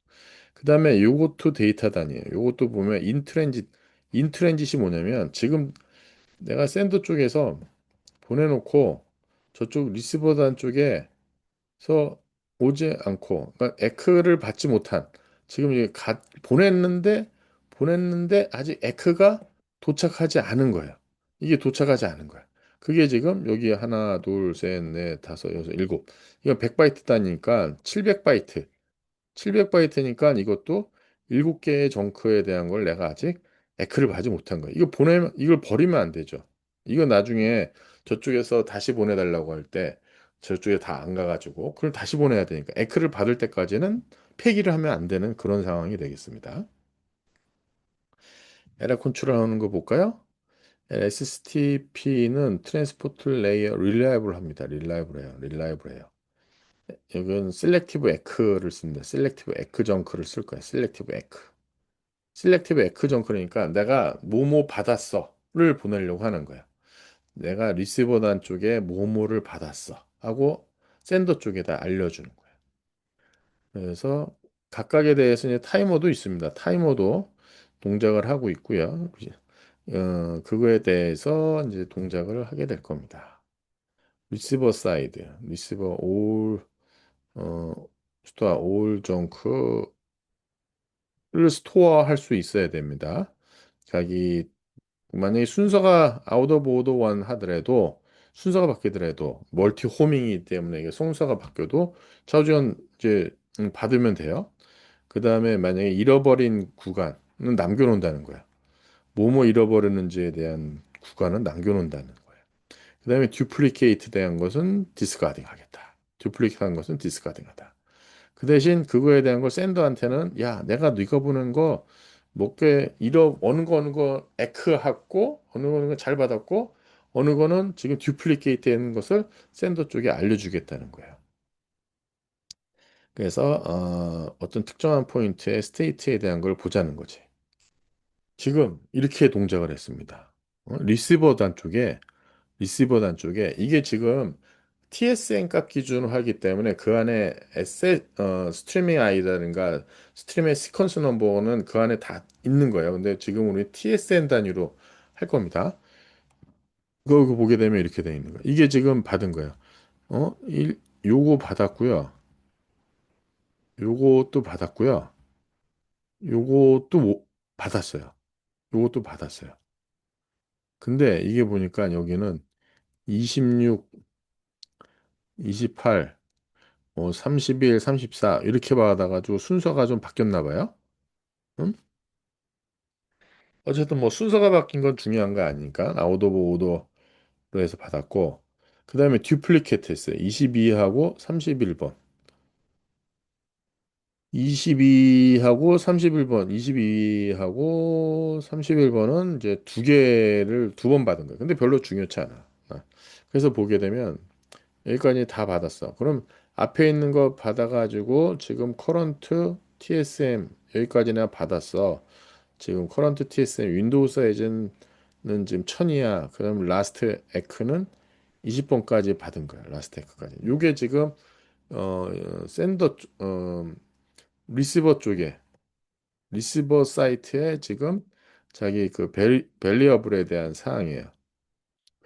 A: 그다음에 요것도 데이터 단위예요. 요것도 보면 인트랜짓이 뭐냐면 지금 내가 샌드 쪽에서 보내놓고 저쪽 리시버 단 쪽에 서 오지 않고 그러니까 에크를 받지 못한 지금 이게 보냈는데 아직 에크가 도착하지 않은 거예요. 이게 도착하지 않은 거야. 그게 지금 여기 하나, 둘, 셋, 넷, 다섯, 여섯, 일곱. 이거 100바이트 단위니까 700바이트. 700바이트니까 이것도 7개의 정크에 대한 걸 내가 아직 에크를 받지 못한 거예요. 이걸 버리면 안 되죠. 이거 나중에 저쪽에서 다시 보내달라고 할 때 저쪽에 다 안 가가지고 그걸 다시 보내야 되니까 에크를 받을 때까지는 폐기를 하면 안 되는 그런 상황이 되겠습니다. 에러 컨트롤 하는 거 볼까요? SSTP는 트랜스포트 레이어 릴라이블 합니다. 릴라이블해요. 여기는 셀렉티브 에크를 씁니다. 셀렉티브 에크 정크를 쓸 거예요. 셀렉티브 에크 정크니까 내가 뭐뭐 받았어를 보내려고 하는 거야. 내가 리시버단 쪽에 뭐뭐를 받았어 하고 샌더 쪽에다 알려주는 거야. 그래서 각각에 대해서 이제 타이머도 있습니다. 타이머도 동작을 하고 있고요. 그거에 대해서 이제 동작을 하게 될 겁니다. 리시버 사이드, 리시버 어, 스토어 올 정크를 스토어할 수 있어야 됩니다. 자기 만약에 순서가 아웃 오브 오더 원 하더라도 순서가 바뀌더라도 멀티 호밍이기 때문에 이게 순서가 바뀌어도 좌우지간 이제 받으면 돼요. 그 다음에 만약에 잃어버린 구간은 남겨놓는다는 거야. 뭐뭐 잃어버렸는지에 대한 구간은 남겨놓는다는 거예요. 그 다음에 듀플리케이트 대한 것은 디스카딩 하겠다. 듀플리케이트 한 것은 디스카딩 하다. 그 대신 그거에 대한 걸 샌더한테는 야, 내가 네가 보낸 거 몇개 어느 거 에크했고 어느 거 잘 받았고 어느 거는 지금 듀플리케이트 되는 것을 샌더 쪽에 알려주겠다는 거예요. 그래서 어떤 특정한 포인트의 스테이트에 대한 걸 보자는 거지. 지금 이렇게 동작을 했습니다. 리시버 단 쪽에 이게 지금 TSN 값 기준으로 하기 때문에 그 안에 스트리밍 아이다든가 스트리밍 시퀀스 넘버는 그 안에 다 있는 거예요. 근데 지금 우리 TSN 단위로 할 겁니다. 그거 보게 되면 이렇게 돼 있는 거예요. 이게 지금 받은 거예요. 요거 받았고요. 요것도 받았고요. 요것도 받았어요. 요것도 받았어요. 근데 이게 보니까 여기는 26, 28, 31, 34 이렇게 받아가지고 순서가 좀 바뀌었나 봐요. 응? 어쨌든 뭐 순서가 바뀐 건 중요한 거 아니니까 아웃 오브 오더로 해서 받았고 그 다음에 듀플리케이트 했어요. 22하고 31번. 22하고 31번, 22하고 31번은 이제 두 개를 두 번 받은 거예요. 근데 별로 중요치 않아. 그래서 보게 되면 여기까지 다 받았어. 그럼 앞에 있는 거 받아가지고 지금 커런트 TSM 여기까지 내가 받았어. 지금 커런트 TSM 윈도우 사이즈는 지금 1000이야. 그럼 라스트 에크는 20번까지 받은 거야. 라스트 에크까지. 요게 지금 어 샌더 리시버 쪽에 리시버 사이트에 지금 자기 그 밸리어블에 대한 사항이에요.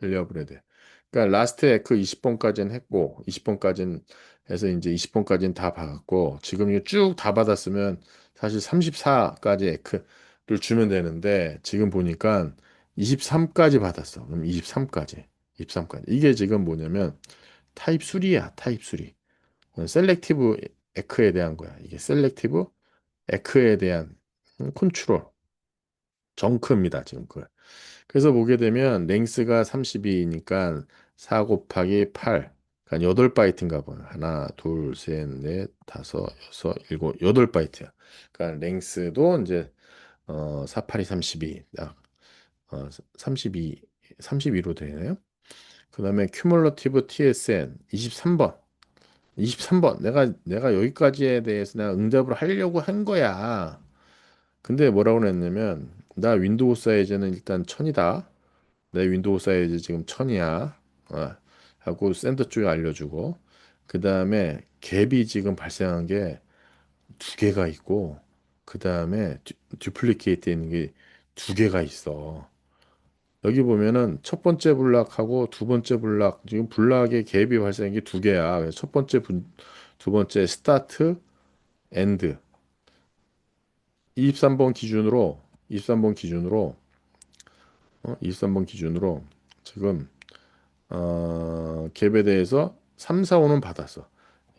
A: 밸리어블에 대해. 그러니까 라스트 에크 20번까지는 했고 20번까지는 해서 이제 20번까지는 다 받았고 지금 이거 쭉 다 받았으면 사실 34까지 에크를 주면 되는데 지금 보니까 23까지 받았어. 그럼 23까지. 23까지. 이게 지금 뭐냐면 타입 3야. 타입 3. 셀렉티브 에크에 대한 거야. 이게 셀렉티브 에크에 대한 컨트롤 정크입니다. 지금 그. 그래서 보게 되면 랭스가 32니까 4 곱하기 8. 그러니까 8바이트인가 봐. 하나, 둘, 셋, 넷, 다섯, 여섯, 일곱, 8바이트야. 그러니까 랭스도 이제 48이 32. 딱 32 32로 되네요. 그다음에 큐뮬러티브 TSN 23번. 23번. 내가 여기까지에 대해서 내가 응답을 하려고 한 거야. 근데 뭐라고 했냐면 나 윈도우 사이즈는 일단 1000이다. 내 윈도우 사이즈 지금 1000이야. 하고 센터 쪽에 알려주고 그 다음에 갭이 지금 발생한 게 두 개가 있고 그 다음에 듀플리케이트 있는 게 두 개가 있어. 여기 보면은 첫 번째 블락하고 두 번째 블락 지금 블락의 갭이 발생한 게 두 개야. 그래서 첫 번째 두 번째 스타트 엔드 23번 기준으로 23번 기준으로 23번 기준으로 지금 갭에 대해서 3, 4, 5는 받았어.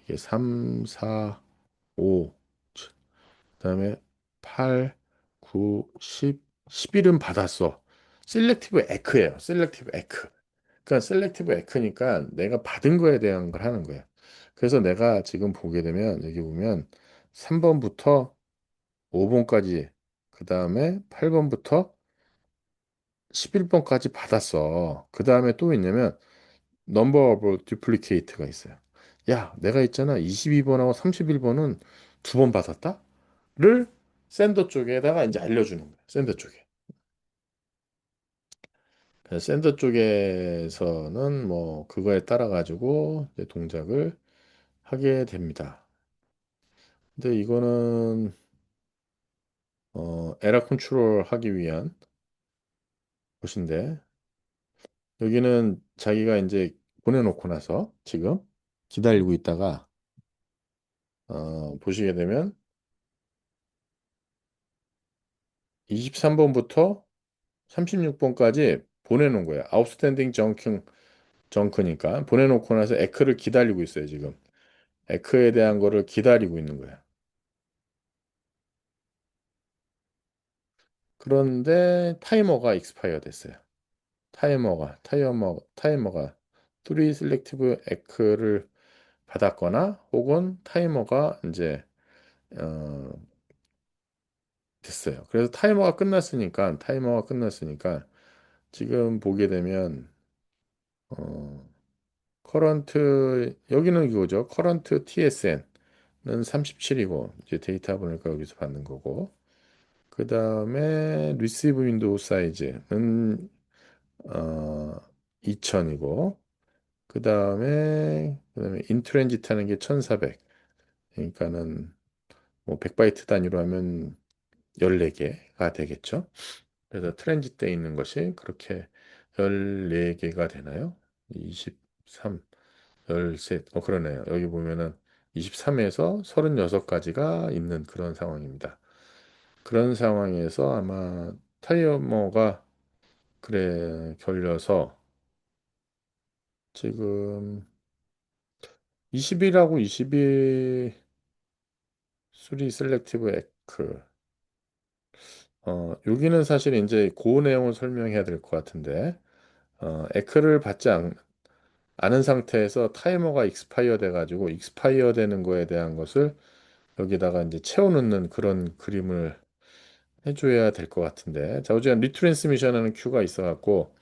A: 이게 3, 4, 5 그다음에 8, 9, 10, 11은 받았어. 셀렉티브 에크예요. 셀렉티브 에크. 그러니까 셀렉티브 에크니까 내가 받은 거에 대한 걸 하는 거야. 그래서 내가 지금 보게 되면 여기 보면 3번부터 5번까지 그다음에 8번부터 11번까지 받았어. 그 다음에 또 있냐면 number of duplicate가 있어요. 야, 내가 있잖아. 22번하고 31번은 두 번 받았다? 를 샌더 쪽에다가 이제 알려주는 거야. 샌더 쪽에. 그래서 샌더 쪽에서는 뭐 그거에 따라 가지고 이제 동작을 하게 됩니다. 근데 이거는 에러 컨트롤 하기 위한 것인데 여기는 자기가 이제 보내놓고 나서 지금 기다리고 있다가 보시게 되면 23번부터 36번까지 보내놓은 거예요. 아웃스탠딩 정크니까 보내놓고 나서 에크를 기다리고 있어요, 지금. 에크에 대한 거를 기다리고 있는 거예요. 그런데 타이머가 익스파이어 됐어요. 타이머가 트리 셀렉티브 에크를 받았거나 혹은 타이머가 이제 어, 됐어요. 그래서 타이머가 끝났으니까 지금 보게 되면 커런트 여기는 이거죠. 커런트 TSN 37이고 이제 데이터 보니까 여기서 받는 거고 그 다음에 리시브 윈도우 사이즈는 2000이고 그다음에 인트랜짓 하는 게 1400. 그러니까는 뭐 100바이트 단위로 하면 14개가 되겠죠. 그래서 트랜짓 돼 있는 것이 그렇게 14개가 되나요? 23, 13, 그러네요. 여기 보면은 23에서 36까지가 있는 그런 상황입니다. 그런 상황에서 아마 타이머가 그래 결려서 지금 20일하고 22 수리 셀렉티브 에크. 여기는 사실 이제 그 내용을 설명해야 될 것 같은데, 에크를 않은 상태에서 타이머가 익스파이어 돼가지고, 익스파이어 되는 거에 대한 것을 여기다가 이제 채워넣는 그런 그림을 해줘야 될 것 같은데, 자, 어쨌든 리트랜스미션 하는 큐가 있어갖고,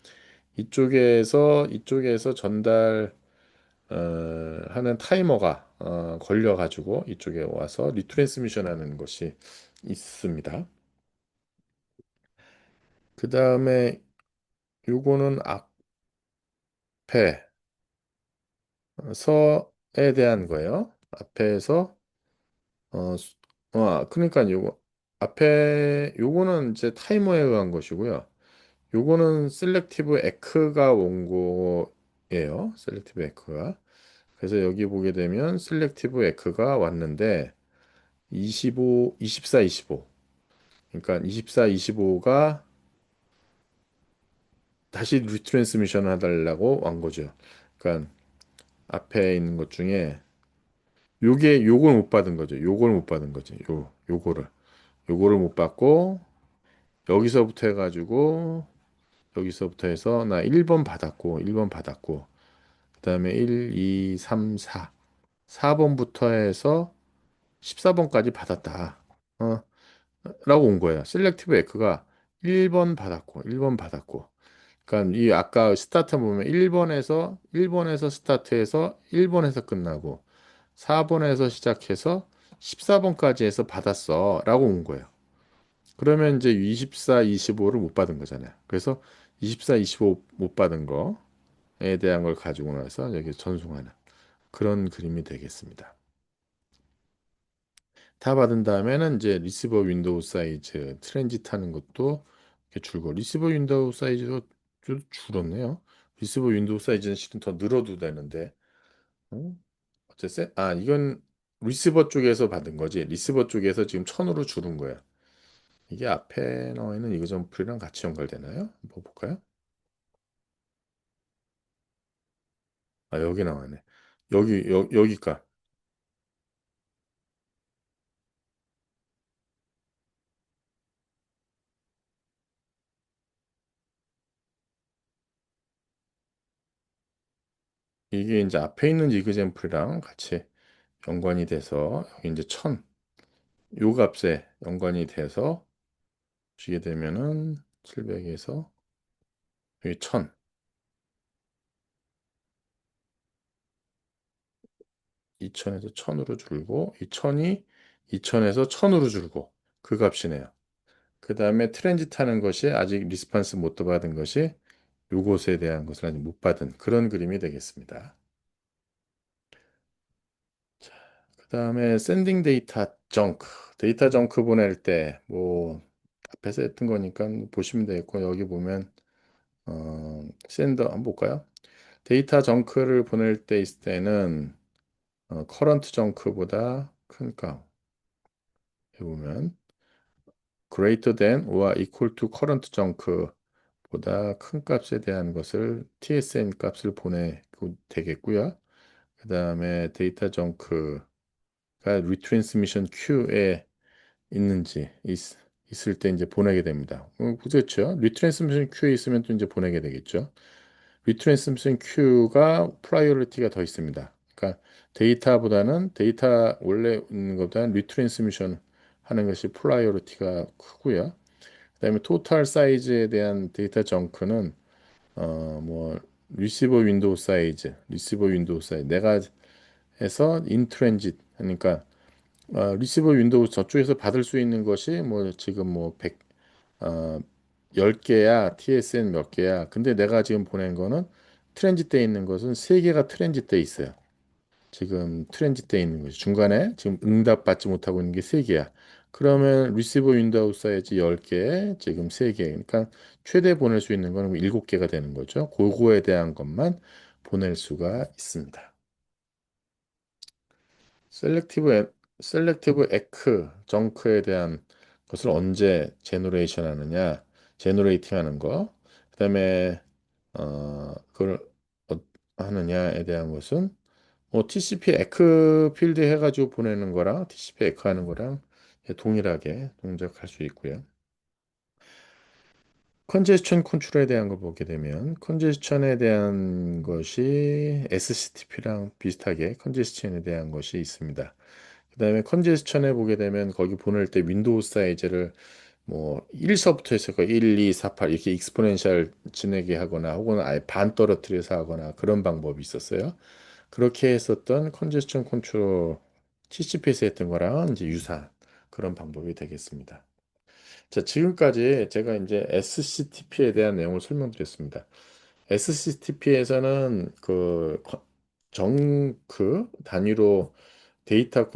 A: 이쪽에서 하는 타이머가, 걸려가지고, 이쪽에 와서 리트랜스미션 하는 것이 있습니다. 그 다음에 요거는 앞에서에 대한 거예요. 앞에서 어, 그러니까 요거 앞에 요거는 이제 타이머에 의한 것이고요. 요거는 셀렉티브 에크가 온 거예요. 셀렉티브 에크가. 그래서 여기 보게 되면 셀렉티브 에크가 왔는데 24, 25. 그러니까 24, 25가 다시 리트랜스미션 해달라고 한 거죠. 그러니까 앞에 있는 것 중에 요걸 못 받은 거죠. 요걸 못 받은 거지. 요거를 못 받고 여기서부터 해가지고 여기서부터 해서 나 1번 받았고 1번 받았고 그다음에 1, 2, 3, 4 4번부터 해서 14번까지 받았다. 어, 라고 온 거예요. 셀렉티브 에크가 1번 받았고 1번 받았고 그러니까 이 아까 스타트 보면 1번에서 스타트해서 1번에서 끝나고 4번에서 시작해서 14번까지 해서 받았어 라고 온 거예요. 그러면 이제 24, 25를 못 받은 거잖아요. 그래서 24, 25 못 받은 거에 대한 걸 가지고 나서 여기 전송하는 그런 그림이 되겠습니다. 다 받은 다음에는 이제 리시버 윈도우 사이즈 트랜짓 하는 것도 이렇게 줄고 리시버 윈도우 사이즈도 좀 줄었네요. 리시버 윈도우 사이즈는 실은 더 늘어도 되는데 어? 어쨌든 이건 리시버 쪽에서 받은 거지. 리시버 쪽에서 지금 1000으로 줄은 거야. 이게 앞에 나와 있는 이그점플이랑 같이 연결되나요? 뭐 볼까요? 여기 나와네. 여기가. 이게 이제 앞에 있는 이그젠플이랑 같이 연관이 돼서 여기 이제 1000, 요 값에 연관이 돼서 주게 되면은 700에서 여기 1000, 2000에서 1000으로 줄고 이 1000이 2000에서 1000으로 줄고 그 값이네요. 그 다음에 트랜짓 하는 것이 아직 리스판스 못 받은 것이 요것에 대한 것을 아직 못 받은 그런 그림이 되겠습니다. 그 다음에 샌딩 데이터 정크. 데이터 정크 보낼 때, 뭐, 앞에서 했던 거니까 보시면 되겠고, 여기 보면, 샌더, 한번 볼까요? 데이터 정크를 보낼 때 있을 때는, 커런트 정크보다 큰 값. 여기 보면, greater than or equal to current junk보다 큰 값에 대한 것을 TSN 값을 보내고 되겠고요. 그 다음에 데이터 정크가 retransmission queue에 있는지 있을 때 이제 보내게 됩니다. 그렇죠. 리트랜스미션 큐에 있으면 또 이제 보내게 되겠죠. 리트랜스미션 큐가 프라이어리티가 더 있습니다. 그러니까 데이터 원래 있는 것보다는 리트랜스미션 하는 것이 프라이어리티가 크고요. 그다음에 토탈 사이즈에 대한 데이터 정크는 뭐 리시버 윈도우 사이즈 내가 해서 인트랜짓 그러니까 리시버 윈도우 저쪽에서 받을 수 있는 것이 뭐 지금 뭐 100, 어, 10개야, TSN 몇 개야. 근데 내가 지금 보낸 거는 트랜짓돼 있는 것은 3개가 트랜짓돼 있어요. 지금 트랜짓돼 있는 거죠. 중간에 지금 응답 받지 못하고 있는 게 3개야. 그러면 리시버 윈도우 사이즈 10개, 지금 3개. 그러니까 최대 보낼 수 있는 거는 7개가 되는 거죠. 그거에 대한 것만 보낼 수가 있습니다. 셀렉티브 셀렉티브 에크 정크에 대한 것을 언제 제너레이션 하느냐, 제너레이팅 하는 거, 그다음에 그걸 어, 하느냐에 대한 것은 뭐 TCP 에크 필드 해가지고 보내는 거랑 TCP 에크 하는 거랑 동일하게 동작할 수 있고요. 컨제스천 컨트롤에 대한 거 보게 되면 컨제스천에 대한 것이 SCTP랑 비슷하게 컨제스천에 대한 것이 있습니다. 그다음에 컨제스천에 보게 되면 거기 보낼 때 윈도우 사이즈를 뭐 1서부터 해서 1, 2, 4, 8 이렇게 익스포넨셜 지내게 하거나 혹은 아예 반 떨어뜨려서 하거나 그런 방법이 있었어요. 그렇게 했었던 컨제스천 컨트롤 TCP에서 했던 거랑 이제 유사한 그런 방법이 되겠습니다. 자, 지금까지 제가 이제 SCTP에 대한 내용을 설명드렸습니다. SCTP에서는 정크 단위로 데이터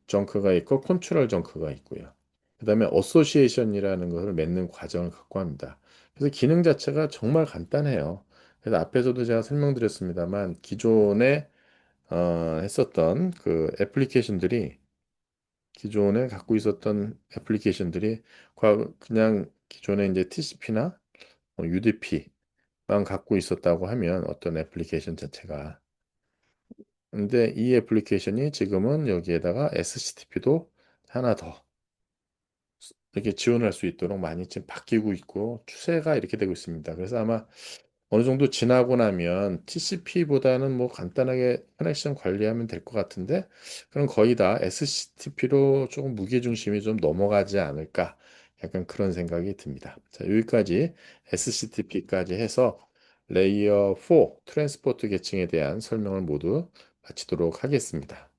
A: 정크가 있고 컨트롤 정크가 있고요. 그다음에 어소시에이션이라는 것을 맺는 과정을 갖고 합니다. 그래서 기능 자체가 정말 간단해요. 그래서 앞에서도 제가 설명드렸습니다만 기존에 했었던 그 애플리케이션들이 기존에 갖고 있었던 애플리케이션들이 그냥 기존에 이제 TCP나 UDP만 갖고 있었다고 하면 어떤 애플리케이션 자체가 근데 이 애플리케이션이 지금은 여기에다가 SCTP도 하나 더 이렇게 지원할 수 있도록 많이 지금 바뀌고 있고 추세가 이렇게 되고 있습니다. 그래서 아마 어느 정도 지나고 나면 TCP보다는 뭐 간단하게 커넥션 관리하면 될 것 같은데 그럼 거의 다 SCTP로 조금 무게중심이 좀 넘어가지 않을까 약간 그런 생각이 듭니다. 자, 여기까지 SCTP까지 해서 레이어 4 트랜스포트 계층에 대한 설명을 모두 마치도록 하겠습니다.